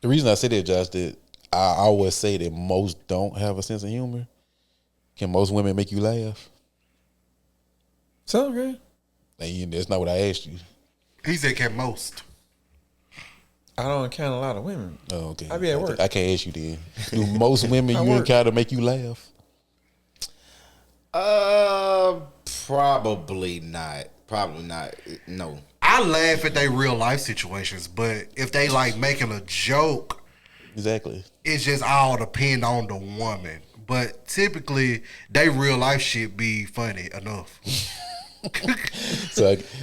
The reason I say that, Josh, that I always say that most don't have a sense of humor. Can most women make you laugh? Sound good. And that's not what I asked you. He said, "Can most?" I don't encounter a lot of women. Oh, okay. I be at work. I can't ask you then. Do most women I you work. encounter make you laugh? Probably not. Probably not. No. I laugh at their real life situations, but if they like making a joke, Exactly. it's just all depend on the woman. But typically, they real life shit be funny enough.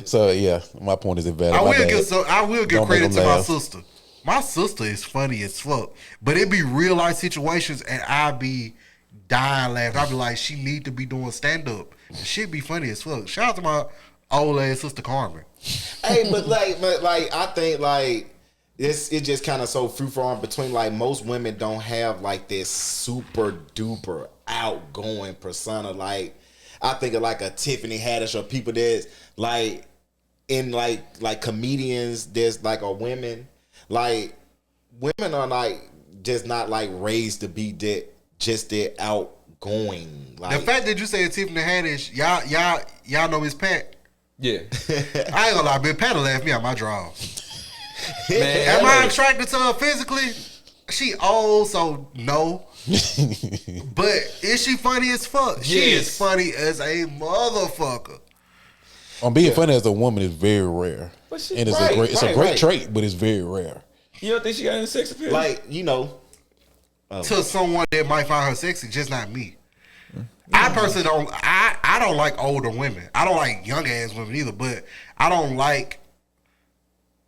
So yeah, my point is invalid. I My will bad. give Don't make credit them to my laugh. sister. My sister is funny as fuck, but it be real life situations, and I be dying laughing. I be like, she need to be doing stand up. Shit be funny as fuck. Shout out to my old ass sister Carmen. Hey, but I think like it just kind of so free form between like most women don't have like this super duper outgoing persona. Like I think of like a Tiffany Haddish or people that's like in like comedians. There's like a women like women are like just not like raised to be that outgoing. Like The fact that you said Tiffany Haddish, y'all know Miss Pat. Yeah. I ain't gonna lie, Miss Pat laughed me out my draw. Man, Am I attracted to her physically? She old, so no. But is she funny as fuck? She Yes. is funny as a motherfucker. Being funny as a woman is very rare, But she- and it's Right, a great right. trait, but it's very rare. You don't think she got any sex appeal? like To someone that might find her sexy, just not me. I personally don't. I don't like older women. I don't like young ass women either. But I don't like.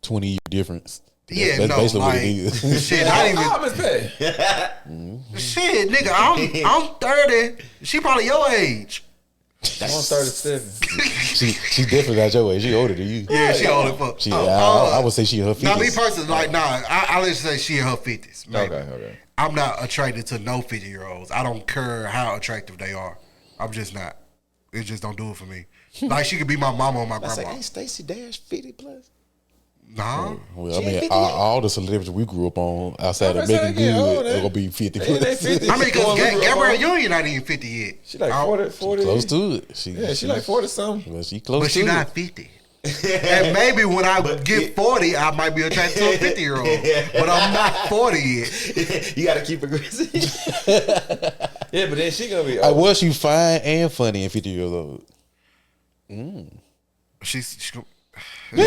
20-year difference. Yeah, That's no, basically like what it is. shit. Not even Oh, Miss Pat. shit, nigga. I'm 30. She probably your age. I'm 37. she definitely not your age. She older than you. Yeah, she old as fuck. She, I would say she in her 50s. Now me personally, like I let's say she in her 50s. Maybe. Okay. I'm not attracted to no 50-year-olds. I don't care how attractive they are. I'm just not. It just don't do it for me. Like she could be my mama or my I say, grandma. ain't Stacey Dash 50 plus? Nah. Well, I mean, all the celebrities we grew up on outside of I'm saying, Megan yeah, Good old, are gonna be 50 They plus. 50. I mean, because Going with Gabrielle her. Union not even 50 yet. She like 40. Close to it. She like 40 something. Well, she close But to she it. not 50. And maybe when I get 40, I might be attracted to a 50-year-old. But I'm not 40 yet. You gotta keep aggressive. Yeah, but then she gonna be. Was she fine and funny and 50 years old? She's I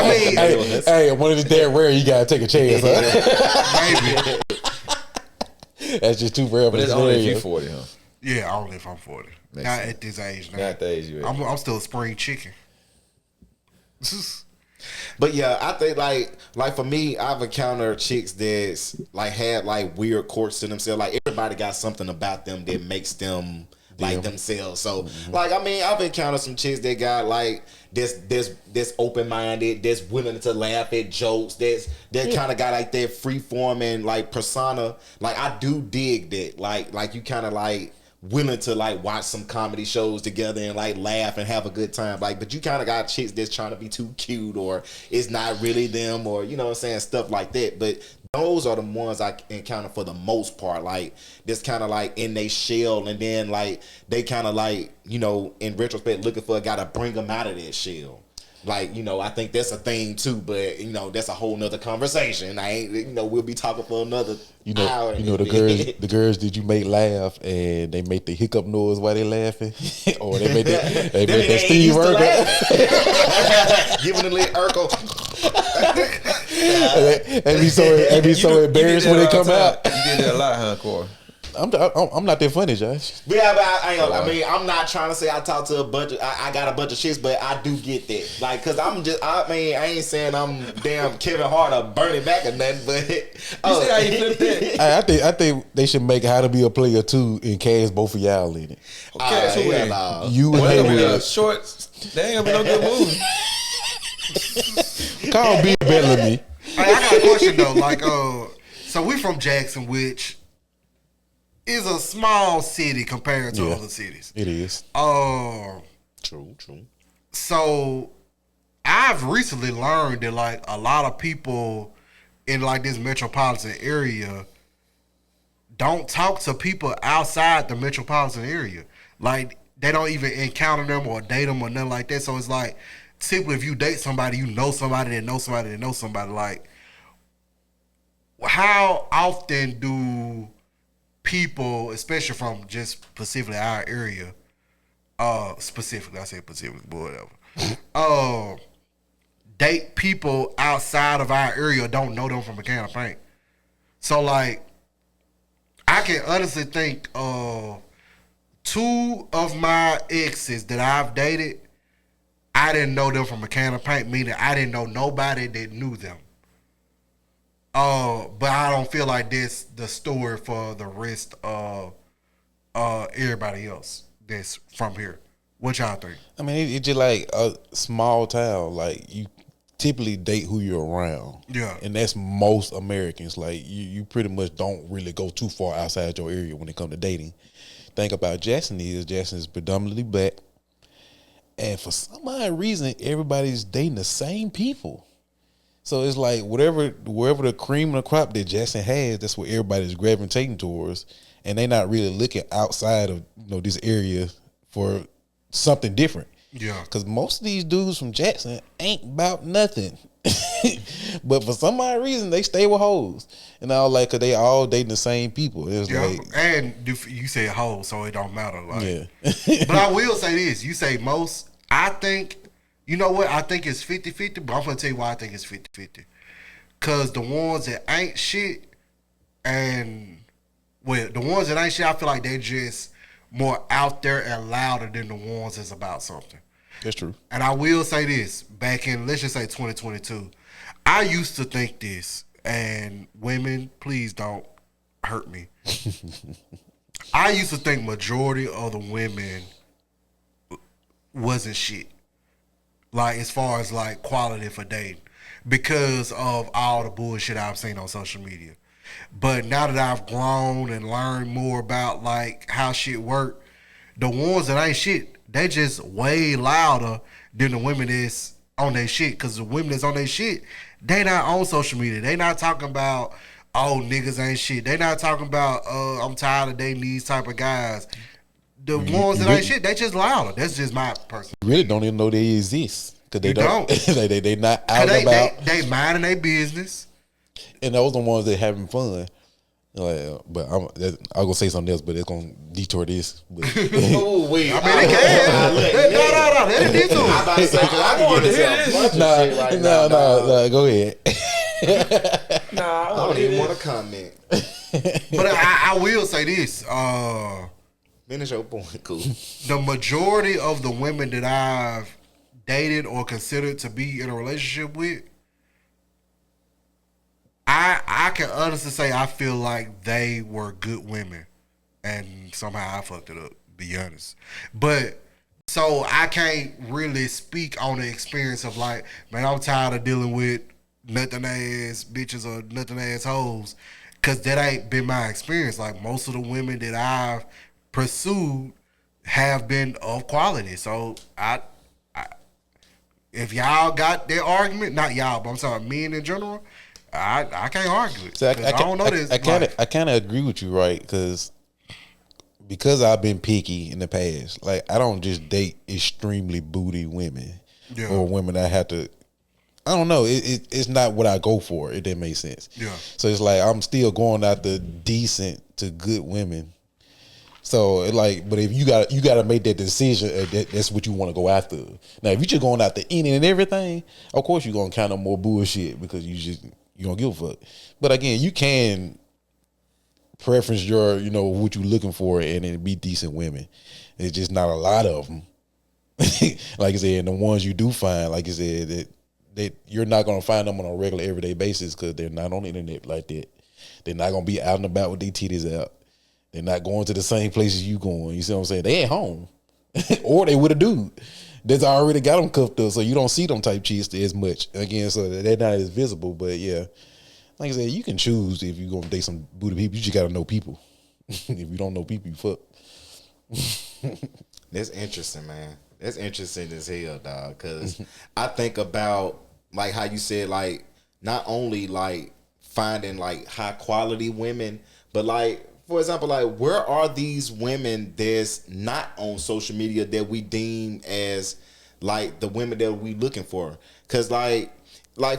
mean, Hey, one of the damn rare. You gotta take a chance. Huh? maybe. That's just too rare. But it's only if you 40, huh? Yeah, only if I'm 40. Makes Not sense. at this age now. Not the age you at. I'm still a spring chicken. But yeah, I think like for me, I've encountered chicks that's like had like weird quirks to themselves. Like everybody got something about them that makes them like themselves. So like I mean, I've encountered some chicks that got like this open minded, that's willing to laugh at jokes, that kind of got like that free form and like persona. Like I do dig that. Like you kind of like willing to like watch some comedy shows together and like laugh and have a good time. Like, but you kind of got chicks that's trying to be too cute, or it's not really them, or you know what I'm saying, stuff like that. But those are the ones I encounter for the most part. Like this kind of like in they shell, and then like they kind of like, you know, in retrospect looking for a guy to bring them out of that shell. Like, you know, I think that's a thing too, but you know, that's a whole nother conversation. I ain't, you know, we'll be talking for another hour. You know the girls did you make laugh and they make the hiccup noise while they laughing, or they make that Steve Urkel. Giving the little Urkel. They be so embarrassed when they come out. You did that a lot, huh, Corey? I'm not that funny, Josh. Yeah, but I mean, I'm not trying to say I talk to a bunch of, I got a bunch of shits, but I do get that. Like, cause I ain't saying I'm damn Kevin Hart or Bernie Mac or nothing, but You see how you flipped that? I think they should make How to Be a Player 2 and cast both of y'all in it. Okay, so wait. You and Well, it'll be a Haywood. short. They ain't gonna be no good movie. Call B Bellamy. I got a question though. Like, so we from Jackson, which is a small city compared to other cities. It is. True. So I've recently learned that like a lot of people in like this metropolitan area don't talk to people outside the metropolitan area. Like they don't even encounter them or date them or nothing like that. So it's like typically if you date somebody, you know somebody that knows somebody that knows somebody. Like how often do people, especially from just specifically our area, specifically, I say Pacific, but whatever. Date people outside of our area, don't know them from a can of paint. So like, I can honestly think two of my exes that I've dated, I didn't know them from a can of paint, meaning I didn't know nobody that knew them. But I don't feel like this the story for the rest of everybody else that's from here. What y'all think? I mean, it's just like a small town. Like, you typically date who you're around. Yeah. And that's most Americans. Like, you pretty much don't really go too far outside your area when it comes to dating. Thing about Jackson is predominantly black. And for some odd reason, everybody's dating the same people. So it's like wherever the cream of the crop that Jackson has, that's what everybody's gravitating towards. And they're not really looking outside of this area for something different. Yeah. Because most of these dudes from Jackson ain't about nothing. But for some odd reason, they stay with hoes. And all like, cause they all dating the same people. It's like, and you say hoes, so it don't matter. Like, yeah. but I will say this. You say most. I think, you know what? I think it's 50-50, but I'm going to tell you why I think it's 50-50. Because the ones that ain't shit, the ones that ain't shit, I feel like they just more out there and louder than the ones that's about something. That's true. And I will say this, back in, let's just say 2022, I used to think this, and women, please don't hurt me. I used to think majority of the women wasn't shit. Like, as far as like quality for dating, because of all the bullshit I've seen on social media. But now that I've grown and learned more about like how shit work, the ones that ain't shit, they just way louder than the women that's on their shit. Cause the women that's on their shit, they not on social media. They not talking about, oh, niggas ain't shit. They not talking about, I'm tired of dating these type of guys. The ones that ain't shit, they just louder. That's just my person. You really don't even know they exist. Cause they don't. they not out they, about. They minding their business. And those are the ones that having fun. Like, but I'm gonna say something else, but it's gonna detour this. But. Oh wait, I mean, it can. No. Let it detour. I'm about to say, I want to hear this. No, go ahead. I don't even want to comment. But I will say this. Finish your point, cool. The majority of the women that I've dated or considered to be in a relationship with, I can honestly say I feel like they were good women, and somehow I fucked it up, be honest. But so I can't really speak on the experience of like, man, I'm tired of dealing with nothing ass bitches or nothing ass hoes, because that ain't been my experience. Like, most of the women that I've pursued have been of quality. So I if y'all got their argument, not y'all, but I'm talking men in general, I can't argue it. So I don't know this. I kind of agree with you, right? Because I've been picky in the past. Like, I don't just date extremely booty women or women that have to. I don't know. It's not what I go for. If that makes sense. Yeah. So it's like I'm still going after decent to good women. So it like, but if you got to make that decision, that's what you want to go after. Now, if you just going after any and everything, of course you're gonna count on more bullshit because you don't give a fuck. But again, you can preference your what you're looking for and it be decent women. It's just not a lot of them. Like I said, and the ones you do find, like I said, that you're not gonna find them on a regular everyday basis because they're not on the internet like that. They're not gonna be out and about with their titties out. They're not going to the same places you going. You see what I'm saying? They at home. Or they with a dude that's already got them cuffed up, so you don't see them type chicks as much. Again, so they're not as visible. But yeah, like I said, you can choose if you're going to date some booty people. You just got to know people. If you don't know people, you fuck. That's interesting, man. That's interesting as hell, dog. Because I think about, like, how you said, like, not only, like, finding, like, high quality women, but, like, for example, like, where are these women that's not on social media that we deem as, like, the women that we looking for? Because, like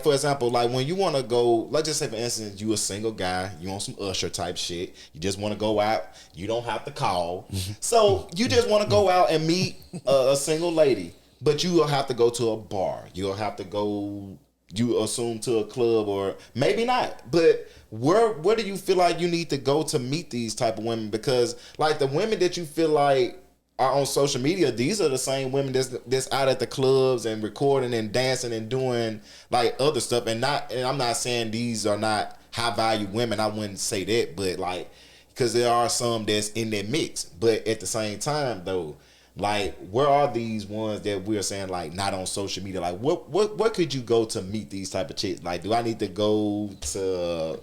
for example, like, when you want to go, let's just say, for instance, you a single guy, you on some Usher type shit, you just want to go out, you don't have to call. So you just want to go out and meet a single lady, but you will have to go to a bar. You'll have to go, you assume, to a club, or maybe not. But where do you feel like you need to go to meet these type of women? Because, like, the women that you feel like are on social media, these are the same women that's out at the clubs and recording and dancing and doing, like, other stuff. And I'm not saying these are not high value women. I wouldn't say that, but like, because there are some that's in that mix. But at the same time, though, like, where are these ones that we're saying like not on social media? Like, what could you go to meet these type of chicks? Like, do I need to go to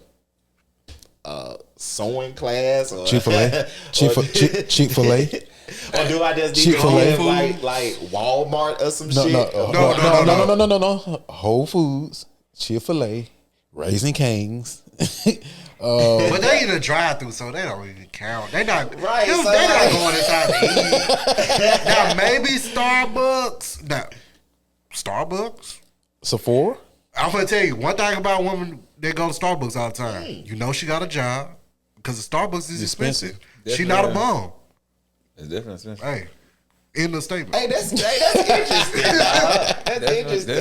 sewing class or Chick-fil-A? Chick-fil-A? Or do I just need to go like Walmart or some shit? No. Whole Foods, Chick-fil-A, Raising Cane's. But they in a drive-through, so they don't even count. They not right. They not going inside to eat. Now maybe Starbucks. Now Starbucks. Sephora. I'm gonna tell you one thing about women that go to Starbucks all the time. You know she got a job because the Starbucks is expensive. She not a bum. It's definitely expensive. Hey, in the statement. Hey, that's interesting. Dog. That's interesting.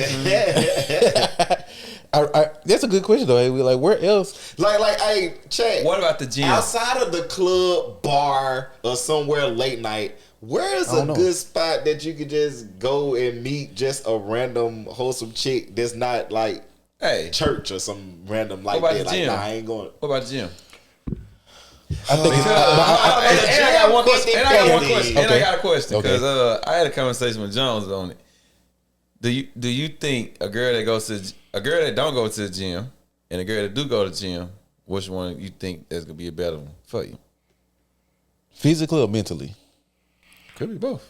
That's a good question though. Hey, like, where else? Like, hey, check. What about the gym? Outside of the club, bar, or somewhere late night, where is a good spot that you could just go and meet just a random wholesome chick that's not like church or some random like that? Like, nah, I ain't going. What about the gym? I think I got one question. And I got a question Okay. because I had a conversation with Jones on it. Do you think a girl that don't go to the gym and a girl that do go to the gym, which one you think that's gonna be a better one for you? physically or mentally? Could be both.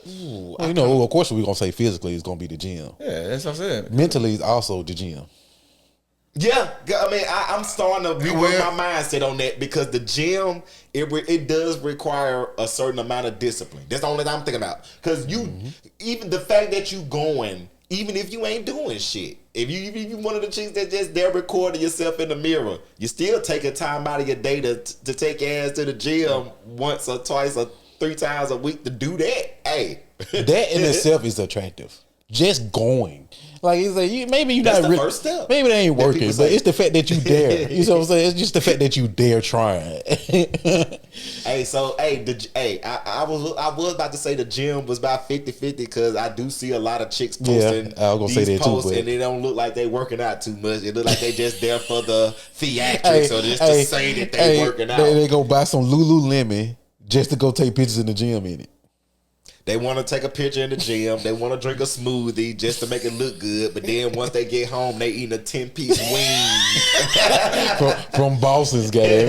Well, you know, of course we're gonna say physically is gonna be the gym. Yeah, that's what I said. Mentally is also the gym. Yeah, I mean, I'm starting to rework my mindset on that because the gym, it does require a certain amount of discipline. That's the only thing I'm thinking about. Because even the fact that you going, even if you ain't doing shit, if you one of the chicks that just there recording yourself in the mirror, you still take a time out of your day to take your ass to the gym once or twice or 3 times a week to do that. Hey, that in itself is attractive. Just going. Like, it's like maybe you're That's not the really, first step. maybe they ain't That working, people but say. it's the fact that you dare. You know what I'm saying? It's just the fact that you dare trying. Hey, so I was about to say the gym was about 50-50 because I do see a lot of chicks posting I was gonna say these that too, posts but and they don't look like they working out too much. It look like they just there for the theatrics or just to say that they working out. They go buy some Lululemon just to go take pictures in the gym in it. They want to take a picture in the gym. They want to drink a smoothie just to make it look good. But then once they get home, they eating a 10-piece wing from Boston's, goddamn.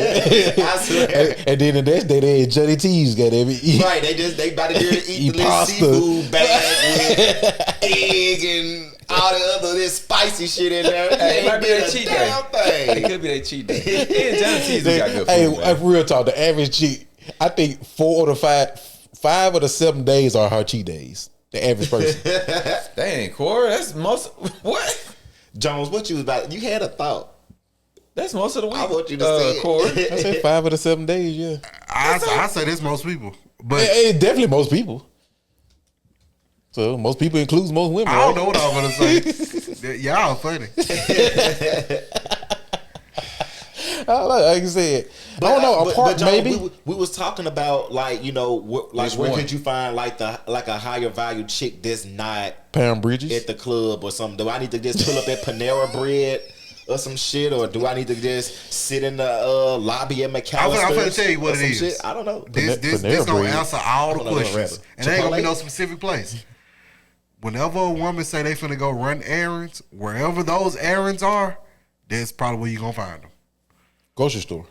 I swear. And then the next day they had Johnny T's, goddamn. Right, they about to eat the little pasta. seafood bag with egg and all the other this spicy shit in there. Hey, it might be Ain't their did a cheat damn day. thing. It could be their cheat day. Yeah, Johnny T's got good food. Hey, man. real talk, the average cheat, I think 5 of the 7 days are her cheat days. The average person. Dang, Corey, that's most. What? Jones, what you was about? You had a thought. That's most of the week. I want you to say it. Corey. I said 5 of the 7 days, yeah. I say this most people, but It's definitely most people. So most people includes most women. I don't right? know what I'm gonna say. Y'all funny. Like you said, I don't know. Apart, John, maybe. we was talking about like Which where one? could you find like a higher value chick that's not Pound Bridges. at the club or something? Do I need to just pull up at Panera Bread or some shit, or do I need to just sit in the lobby at McAllister's? I'm gonna tell you what or it some is. shit? I don't know. This Panera gonna Bread. answer all the I don't know, questions, rather. and there ain't gonna be Chipotle? no specific place. Whenever a woman say they finna go run errands, wherever those errands are, that's probably where you gonna find them. Grocery store.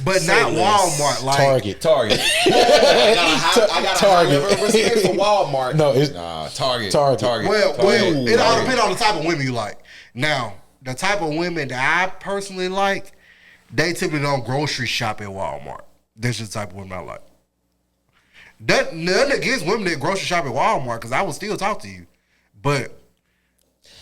But not less. Walmart, like Target. I got a high level of respect for Walmart. No, it's Target. Target. Well, Target. it all depends on the type of women you like. Now, the type of women that I personally like, they typically don't grocery shop at Walmart. That's just the type of women I like. Nothing against women that grocery shop at Walmart, because I will still talk to you. But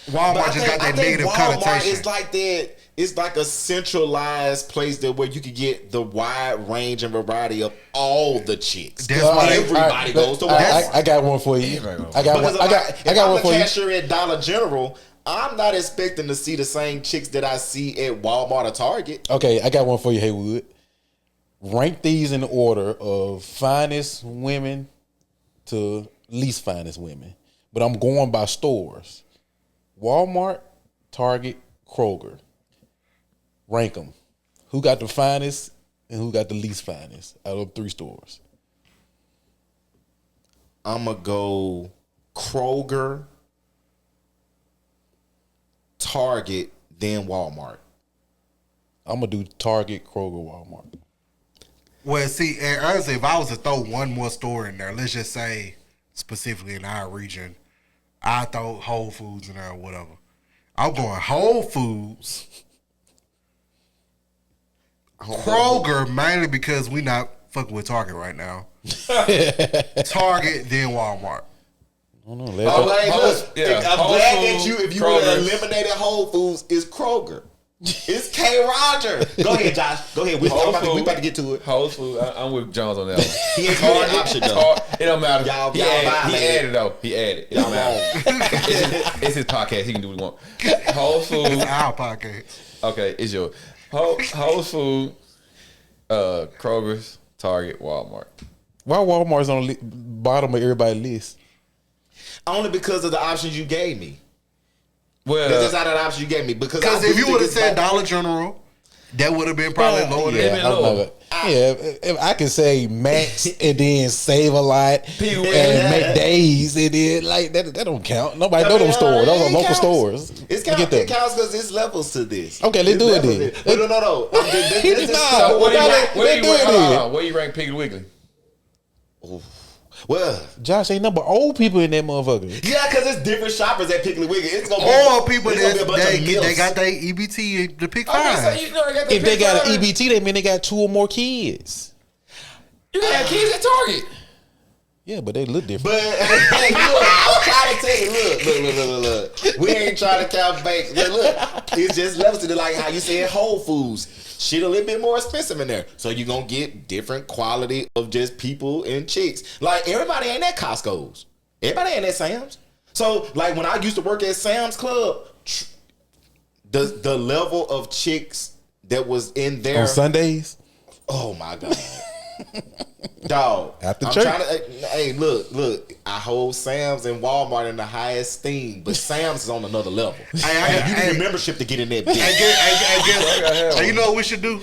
Walmart But just got that I think negative Walmart connotation. is like that. It's like a centralized place that where you can get the wide range and variety of all the chicks. That's why everybody goes to Walmart. I got one for you. I got one. Because I got one if for I'm a you. cashier at Dollar General, I'm not expecting to see the same chicks that I see at Walmart or Target. Okay, I got one for you, Haywood. Rank these in the order of finest women to least finest women. But I'm going by stores. Walmart, Target, Kroger. Rank them. Who got the finest and who got the least finest out of 3 stores? I'm going to go Kroger, Target, then Walmart. I'm going to do Target, Kroger, Walmart. Well, see, and honestly, if I was to throw one more store in there, let's just say specifically in our region, I throw Whole Foods in there or whatever. I'm going Whole Foods, Kroger, mainly because we not fucking with Target right now. Target, then Walmart. I don't know. I'm glad that if you would have eliminated Whole Foods, it's Kroger. It's K. Roger. Go ahead, Josh. Go ahead. We about to get to it. Whole Foods. I'm with Jones on that one. He ain't got an option though. It don't matter. Y'all he added though. He added. It don't Y'all matter. It's his podcast. He can do what he want. Whole Foods. It's our podcast. Okay, it's yours. Whole Foods, Kroger's, Target, Walmart. Why Walmart's on the bottom of everybody's list? Only because of the options you gave me. Well, That's not an option you gave me. Because if you would have said Dollar General, that would have been probably lower than Yeah, if I can say Max and then Save a Lot and make days and then like that don't count. Nobody know those stores. Those are local stores. It counts because it's levels to this. Okay, let's do it then. No. Where you rank Piggly Wiggly? Well, Josh ain't number old people in that motherfucker. yeah, because it's different shoppers at Piggly Wiggly. It's gonna Or people it's gonna be a that bunch of they milfs. got their EBT in the pick So five. If they got an EBT, that mean they got 2 or more kids. You got kids at Target. Yeah, but they look different. But hey, look, I'm trying to tell you, look. We ain't trying to count banks. Look, it's just levels to the, like how you said Whole Foods. Shit a little bit more expensive in there. So you're gonna get different quality of just people and chicks. Like everybody ain't at Costco's. Everybody ain't at Sam's. So like when I used to work at Sam's Club, the level of chicks that was in there On Sundays? oh my God. Dog. After I'm church. trying to, hey, look. I hold Sam's and Walmart in the highest esteem, but Sam's is on another level. You need a membership to get in there. You know what we should do?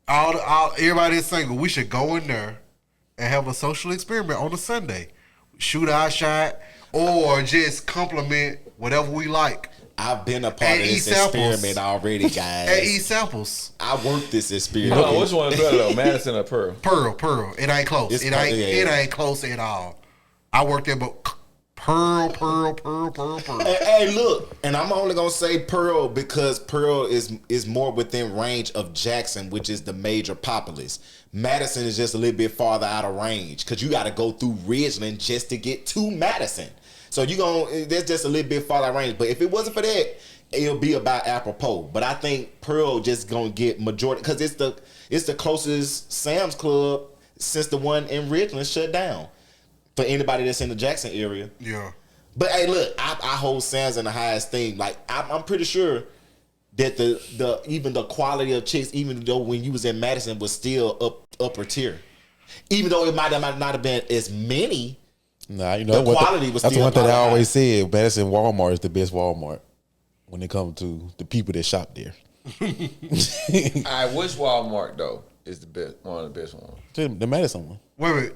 Everybody is single. We should go in there and have a social experiment on a Sunday. Shoot our shot or just compliment whatever we like. I've been a part And of eat this samples. experiment already, guys. And eat samples. I worked this experiment. Hold on, which one is better though, Madison or Pearl? Pearl. It ain't close. It's It ain't close at all. I worked there, but Pearl. Hey, look, and I'm only gonna say Pearl because Pearl is more within range of Jackson, which is the major populace. Madison is just a little bit farther out of range because you got to go through Ridgeland just to get to Madison. So that's just a little bit farther out of range. But if it wasn't for that, it'll be about apropos. But I think Pearl just gonna get majority because it's the closest Sam's Club since the one in Ridgeland shut down. For anybody that's in the Jackson area. Yeah. But hey, look, I hold Sam's in the highest thing. Like I'm pretty sure that the even the quality of chicks, even though when you was in Madison, was still upper tier. Even though it might not have been as many. Nah, you know the quality was that's still one thing I high. always said. Madison Walmart is the best Walmart when it comes to the people that shop there. All right, which Walmart though is the best? One of the best ones. The Madison one. Wait.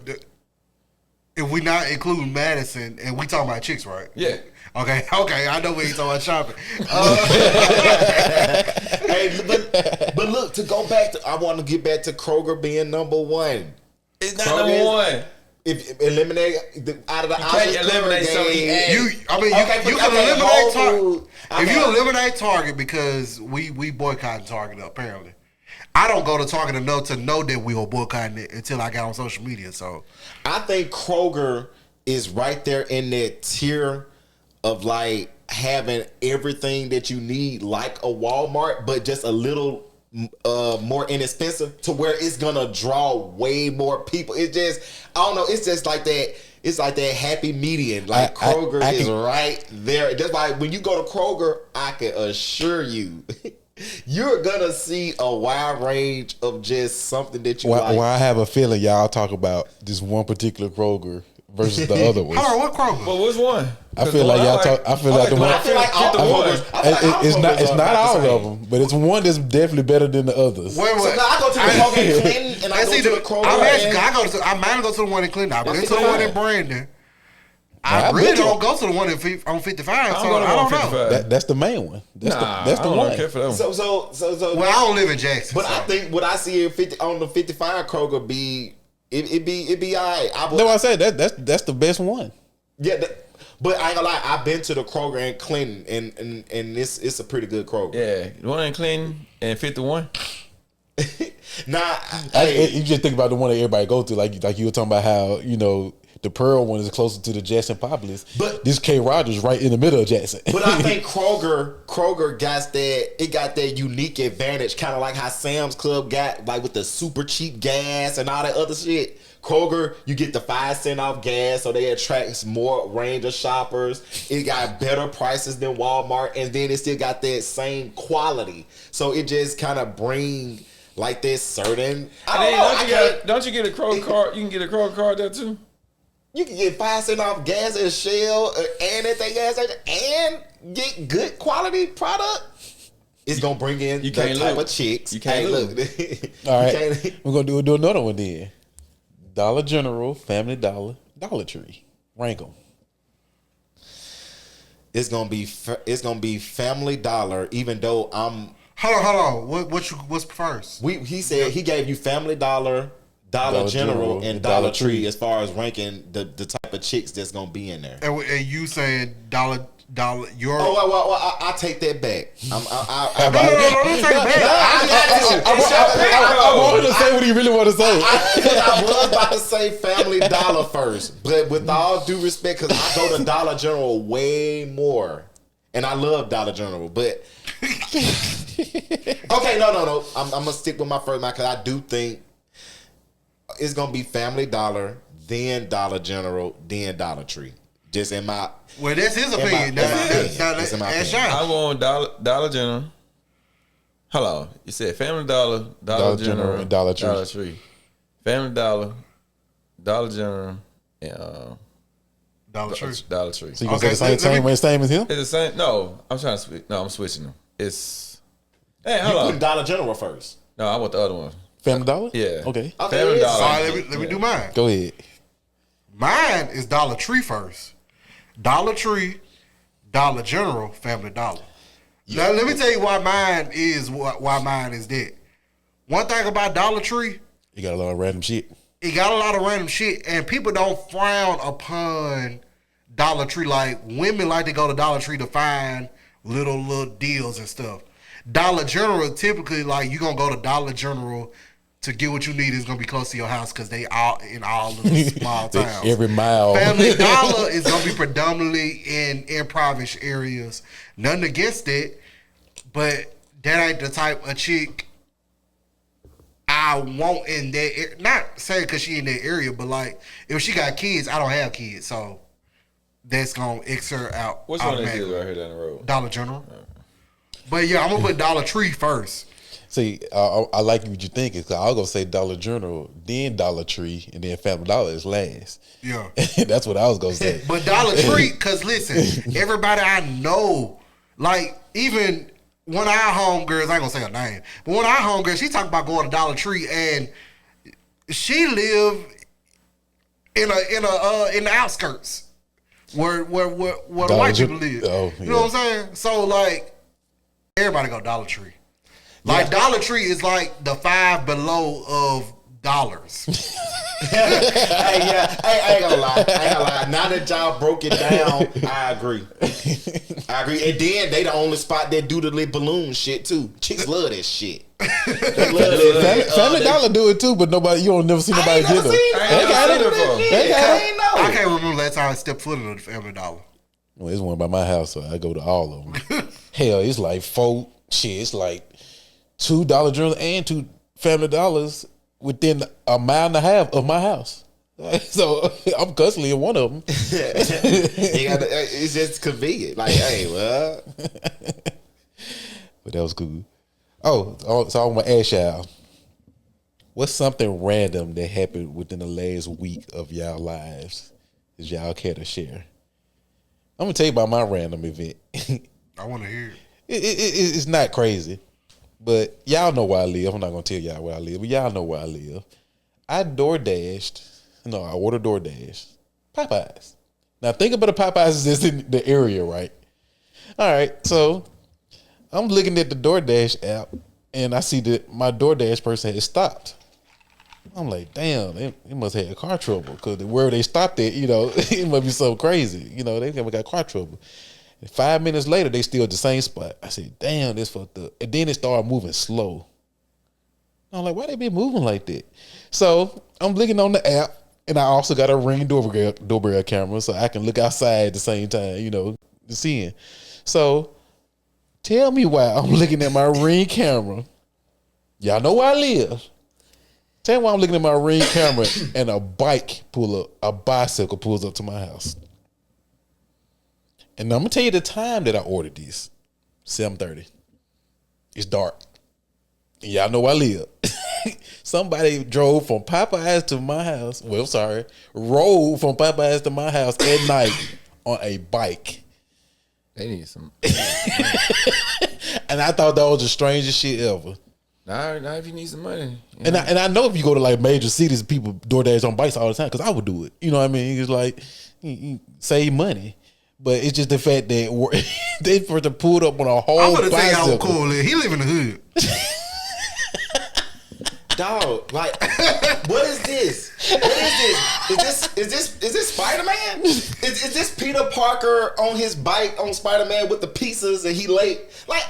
If we not including Madison, and we talking about chicks, right? Yeah. Okay. I know we ain't talking about shopping. Hey, but look, to go back to, I want to get back to Kroger being number one. It's not Kroger number one. If eliminate out of the can't eliminate something he added. You can eliminate Target. If you eliminate Target because we boycotting Target apparently. I don't go to Target enough to know that we were boycotting it until I got on social media. So I think Kroger is right there in that tier of like having everything that you need, like a Walmart, but just a little more inexpensive to where it's gonna draw way more people. It just, I don't know. It's just like that. It's like that happy median. Like Kroger is right there. Just like when you go to Kroger, I can assure you. You're gonna see a wide range of just something that you like. Well, I have a feeling y'all talk about this one particular Kroger versus the other one. hold on, what Kroger? Well, which one? I feel like y'all talk. I feel like the one. I feel like all It's not all of them, but it's one that's definitely better than the others. Wait. So now I go to the Kroger in Clinton, and I go to the Kroger. I might go to the one in Clinton. I've been to the one in Brandon. I really don't go to the one on 55. So I don't know. That's the main one. That's the one. Care for that one. So. Well, I don't live in Jackson. But I think what I see on the 55 Kroger be all right. No, I said that's the best one. Yeah, but I ain't gonna lie. I've been to the Kroger in Clinton, and it's a pretty good Kroger. Yeah, the one in Clinton and 51. Nah, You just think about the one that everybody go to, like you were talking about how the Pearl one is closer to the Jackson populace. But this K Rogers right in the middle of Jackson. But I think Kroger got that unique advantage, kind of like how Sam's Club got, like with the super cheap gas and all that other shit. Kroger, you get the 5 cent off gas, so they attract more range of shoppers. It got better prices than Walmart, and then it still got that same quality. So it just kind of bring like this certain. Don't you get a Kroger card? You can get a Kroger card there too. You can get 5 cent off gas at Shell and at that gas station and get good quality product. It's gonna bring in the type of chicks. You can't look. All right, we're gonna do another one then. Dollar General, Family Dollar, Dollar Tree. Rank them. It's gonna be Family Dollar. Even though I'm. Hold on. What's first? He said he gave you Family Dollar, Dollar General, and Dollar Tree as far as ranking the type of chicks that's gonna be in there. And you saying dollar your? I take that back. No, don't take it back. I wanted to say what he really wanted to say. I was about to say Family Dollar first, but with all due respect, because I go to Dollar General way more, and I love Dollar General, but okay, no. I'm gonna stick with my first mind because I do think it's gonna be Family Dollar, then Dollar General, then Dollar Tree. Just in my. Well, that's his opinion. That's I'm going Dollar General. Hello, you said Family Dollar, Dollar General, and Dollar Tree. Dollar Tree. Family Dollar, Dollar General, and Dollar Tree. Dollar Tree. So you gonna say the same as him? It's the same. No, I'm trying to switch. No, I'm switching them. It's. Hey, You hold put on. Dollar General first. No, I want the other one. Family Dollar? Yeah. Okay. Family Dollar. All right, let me do mine. Go ahead. Mine is Dollar Tree first. Dollar Tree, Dollar General, Family Dollar. Now let me tell you why mine is that. One thing about Dollar Tree, You got a lot of random shit. it got a lot of random shit, and people don't frown upon Dollar Tree. Like women like to go to Dollar Tree to find little deals and stuff. Dollar General typically like you gonna go to Dollar General to get what you need is gonna be close to your house because they all in all of the small towns. Every mile. Family Dollar is gonna be predominantly in impoverished areas. Nothing against it, but that ain't the type of chick I want in that. Not saying because she in that area, but like if she got kids, I don't have kids, so that's gonna X her out. What's one of these right here down the road? Dollar General. But yeah, I'm gonna put Dollar Tree first. See, I like what you think. Cause I'll go say Dollar General, then Dollar Tree, and then Family Dollar is last. Yeah. That's what I was gonna say. But Dollar Tree, cause listen, everybody I know, like even one of our homegirls, I ain't gonna say her name, but one of our homegirls, she talked about going to Dollar Tree, and she live in the outskirts where the white people live. Oh, you know what I'm saying? So like everybody go Dollar Tree. Like Dollar Tree is like the Five Below of dollars. Hey, I ain't gonna lie. Now that y'all broke it down, I agree. And then they the only spot that do the little balloon shit too. Chicks love that shit. They love that. Family Dollar do it too, but you don't never see nobody get them. I can't remember last time I stepped foot in the Family Dollar. Well, there's one by my house, so I go to all of them. Hell, it's like it's like $2 General and 2 Family Dollars within a mile and a half of my house. So I'm constantly in one of them. It's just convenient. Like, hey, well. But that was cool. So I'm gonna ask y'all, what's something random that happened within the last week of y'all lives? Is y'all care to share? I'm gonna tell you about my random event. I want to hear it. It's not crazy, but y'all know where I live. I'm not gonna tell y'all where I live, but y'all know where I live. I ordered DoorDash Popeyes. Now think about the Popeyes that's in the area, right? All right, so I'm looking at the DoorDash app, and I see that my DoorDash person has stopped. I'm like, damn, they must have had car trouble because where they stopped at, it must be so crazy. They got car trouble. And 5 minutes later, they still at the same spot. I said, damn, this fucked up. And then it started moving slow. I'm like, why they be moving like that? So I'm looking on the app, and I also got a Ring doorbell camera so I can look outside at the same time, seeing. So tell me why I'm looking at my Ring camera. Y'all know where I live. Tell me why I'm looking at my Ring camera and a bicycle pulls up to my house. And I'm gonna tell you the time that I ordered these. 7:30. It's dark. And y'all know where I live. Somebody drove from Popeyes to my house. Rode from Popeyes to my house at night on a bike. They need some. And I thought that was the strangest shit ever. Nah, if you need some money. And I know if you go to like major cities, people DoorDash on bikes all the time because I would do it. You know what I mean? It's like you save money, but it's just the fact that they first pulled up on a whole. I'm gonna tell you how bicycle. cool it is. He live in the hood. Dog, like, what is this? Is this Spider-Man? Is this Peter Parker on his bike on Spider-Man with the pieces and he late? Like,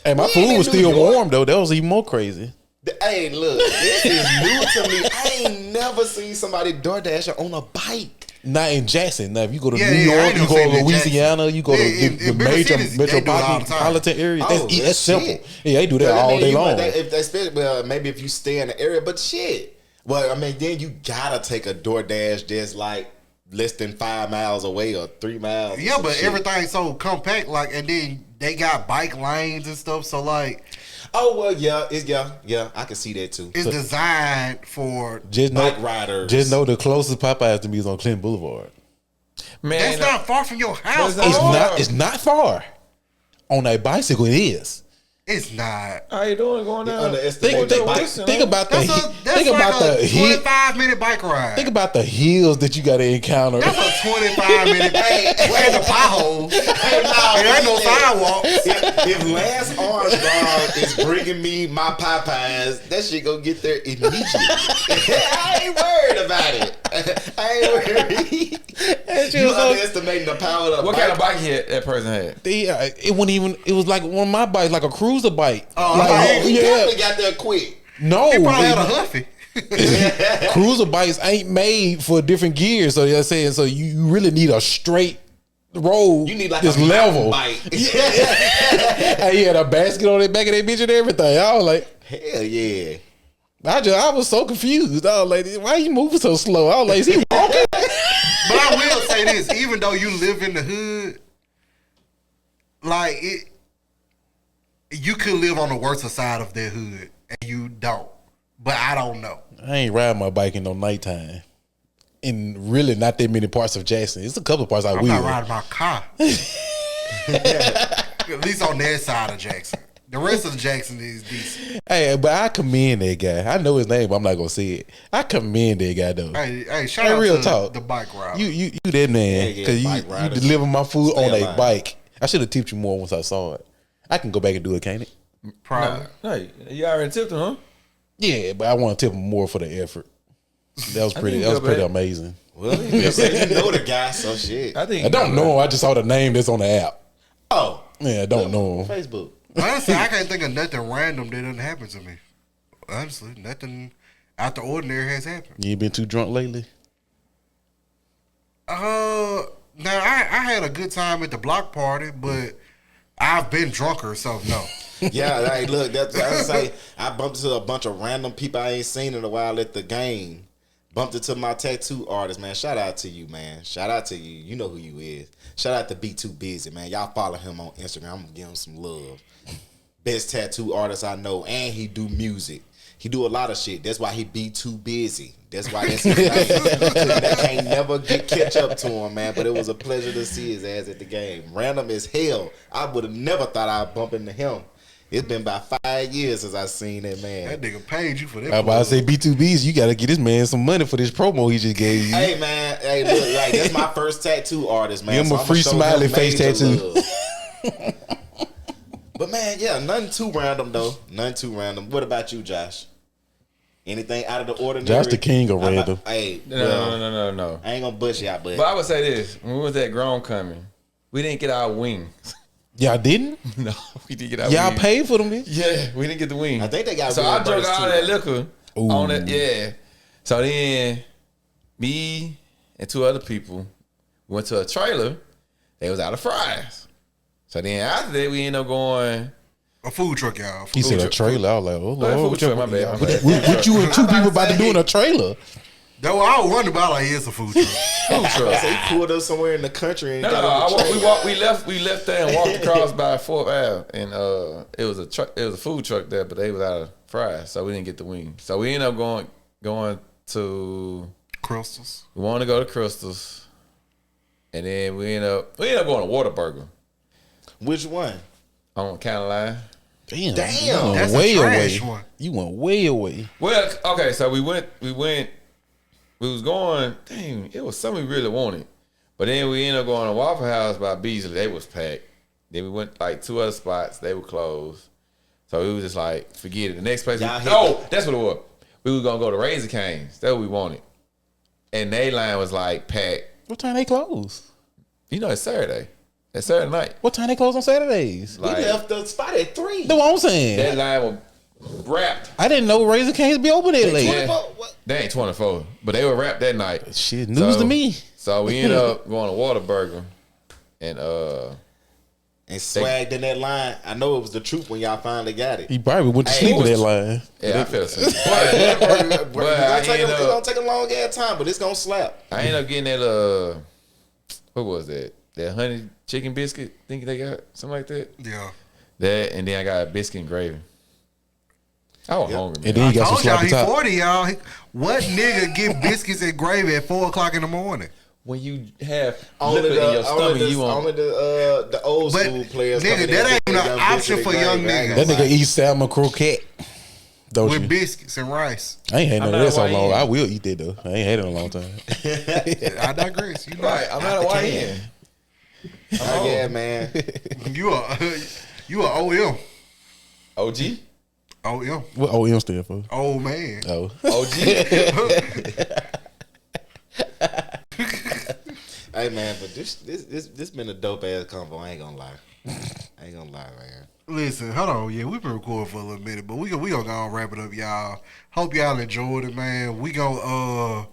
Hey, my food was still warm though. That was even more crazy. Hey, look, this is new to me. I ain't never seen somebody DoorDash on a bike. Not in Jackson. Now, if you go to Yeah, New York, you go to in Louisiana, you go to the bigger major cities, they do it all the time. metropolitan areas. That's simple. shit. Yeah, they do that all day long. Maybe if you stay in the area, but shit. Well, I mean, then you gotta take a DoorDash that's like less than 5 miles away or 3 miles. Yeah, but everything's so compact, and then they got bike lanes and stuff. So oh well, yeah, I can see that too. it's designed for Bike riders. Just know the closest Popeyes to me is on Clinton Boulevard. Man, That's not far from your house. It's not far. On a bicycle, it is. It's not. How you doing going down? Think about the That's like a 25-minute bike ride. Think about the hills that you got to encounter. That's a 25-minute and the potholes. There ain't no sidewalks. If Lance Armstrong is bringing me my Popeyes, that shit gonna get there immediately. I ain't worried about it. I ain't worried. You underestimating the power of the What bike. kind of bike that person had? It wasn't even. It was like one of my bikes, like a cruiser bike. He definitely got there quick. No, He probably had a Huffy. cruiser bikes ain't made for different gears. So you're saying, so you really need a straight road. You need like this a level bike. And he had a basket on the back of that bitch and everything. I was like, hell yeah. I was so confused. I was like, why you moving so slow? I was like, is he walking? But I will say this: even though you live in the hood, you could live on the worst side of that hood, and you don't. But I don't know. I ain't riding my bike in no nighttime. In really not that many parts of Jackson. It's a couple of parts I will. I'm not riding my car. At least on that side of Jackson. The rest of the Jackson is decent. Hey, but I commend that guy. I know his name, but I'm not gonna say it. I commend that guy though. Hey, shout out real to talk. the bike rider. You that man, because you deliver my food Stay on alive. a bike. I should have tipped you more once I saw it. I can go back and do it, can't it? Probably. No, you already tipped him, huh? Yeah, but I want to tip him more for the effort. That was pretty. think That was go pretty back. amazing. Well, you said you know the guy, so shit. I I don't know him. I just saw the name that's on the app. Oh, Yeah, I don't know him. Facebook. Honestly, I can't think of nothing random that didn't happen to me. Honestly, nothing out the ordinary has happened. You ain't been too drunk lately? Now I had a good time at the block party, but I've been drunker, so no. Yeah, like, look, that's what I say. I bumped into a bunch of random people I ain't seen in a while at the game. Bumped into my tattoo artist, man. Shout out to you, man. Shout out to you. You know who you is. Shout out to Be Too Busy, man. Y'all follow him on Instagram. I'm gonna give him some love. best tattoo artist I know, and he do music. He do a lot of shit. That's why he be too busy. That's why that's his name. That can't never catch up to him, man. But it was a pleasure to see his ass at the game. Random as hell. I would have never thought I'd bump into him. It's been about 5 years since I seen that man. That nigga paid you for that. I about to say B2Bs, you gotta get this man some money for this promo he just gave you. Hey man, hey look, like that's my first tattoo artist, man. Give him a free smiley face tattoo. But man, yeah, nothing too random though. Nothing too random. What about you, Josh? Anything out of the ordinary? Josh the king of random. Hey, No. I ain't gonna bust y'all, but I would say this: when we was at Homecoming, we didn't get our wings. Y'all didn't? No, we didn't get our Y'all wings. paid for them, bitch? Yeah, we didn't get the wings. I think they got. So I drank all that too. liquor on it. Yeah. So then, me and 2 other people went to a trailer. They was out of fries. So then after that, we ended up going. A food truck, y'all. He said a trailer. I was like, oh, Lord. Food truck, my bad. What you and 2 people about to do in a trailer? That what I was wondering about. Like, it's a food truck. Food truck. So he pulled up somewhere in the country and We left there and walked across by 4th Ave, and it was a food truck there, but they was out of fries, so we didn't get the wings. So we ended up going to Crystals. We wanted to go to Crystals, and then we ended up going to Whataburger Which one? on County Line. Damn. That's way a trash away. one. You went way away. Well, okay, so we was going, dang, it was something we really wanted. But then we ended up going to Waffle House by Beasley. They was packed. Then we went like 2 other spots. They were closed. So we was just like, forget it. The next place, that's what it was. We was going to go to Raising Cane's. That's what we wanted. And they line was like packed. What time they close? You know, it's Saturday. It's Saturday night. What time they close on Saturdays? We left the spot at 3. That's what I'm saying. That line was wrapped. I didn't know Raising Cane's be open that late. Yeah. They ain't 24, but they were wrapped that night. Shit, news to me. So we ended up going to Whataburger, and swagged in that line. I know it was the truth when y'all finally got it. He probably went to sleep in that line. Yeah, I felt so. It's gonna take a long ass time, but it's gonna slap. I ended up getting that what was that? That honey chicken biscuit. Think they got something like that. Yeah. That, and then I got a biscuit and gravy. I was hungry, man. And then I you got some told y'all sloppy he top. 40, y'all. What nigga get biscuits and gravy at 4:00 in the morning? When you have Only liquor in your stomach, you only want. the old But, school players. nigga, coming in that ain't with an young option biscuit for and young gravy. niggas. That nigga eat salmon croquette. Don't With you? biscuits and rice. I ain't had none of not that so a long. YN. I will eat that though. I ain't had it in a long time. I digress. You know, Right, I'm not a YN. Oh, yeah, man. you a OM. OG? OM. What OM stand for? Old man. Oh. OG? Hey man, but this been a dope ass convo. I ain't gonna lie. Man. Listen, hold on. Yeah, we've been recording for a little minute, but we gonna go and wrap it up, y'all. Hope y'all enjoyed it, man. We gonna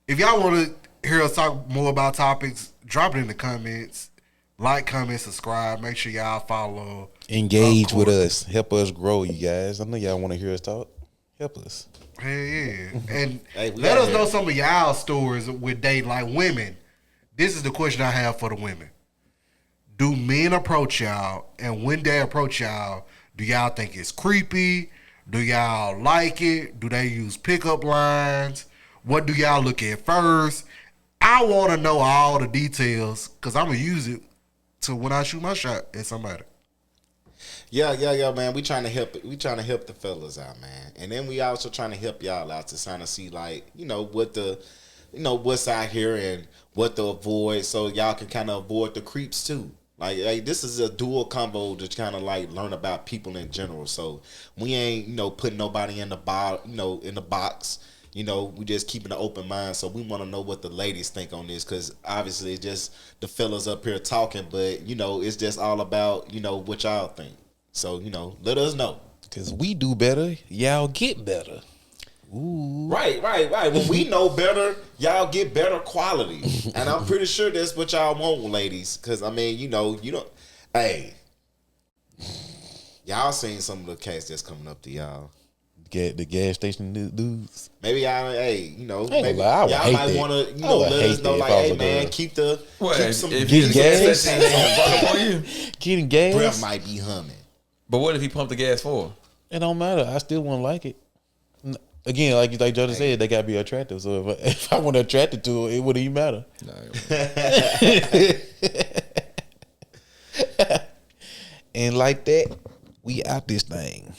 if y'all want to hear us talk more about topics, drop it in the comments. Like, comment, subscribe. Make sure y'all follow. Engage with us. Help us grow, you guys. I know y'all want to hear us talk. Help us. Hell yeah. And Hey, we let out us here. know some of y'all stories with dating like women. This is the question I have for the women. Do men approach y'all? And when they approach y'all, do y'all think it's creepy? Do y'all like it? Do they use pickup lines? What do y'all look at first? I want to know all the details because I'm going to use it to when I shoot my shot at somebody. Yeah, man. We trying to help the fellas out, man. And then we also trying to help y'all out to kind of see like, what's out here and what to avoid so y'all can kind of avoid the creeps too. Like this is a dual combo to kind of like learn about people in general. So we ain't, putting nobody in the box. We just keeping an open mind. So we want to know what the ladies think on this because obviously it's just the fellas up here talking, but it's just all about, what y'all think. So, let us know. Because we do better, y'all get better. Ooh. Right. When we know better, y'all get better quality. And I'm pretty sure that's what y'all want, ladies. Because, I mean, you don't. Hey. Y'all seen some of the cats that's coming up to y'all. The gas station dudes. Maybe y'all, maybe gonna y'all lie, I would hate might that. want to, I would let hate us know, that like, if I was hey, a man, girl. keep What? some If Getting gas? on you, Getting gas. breath might be humming. But what if he pumped the gas for her? It don't matter. I still won't like it. Again, like Jody said, they gotta be attractive. So if I want attracted to it, it wouldn't even matter. Nah, And like that, we out this thing.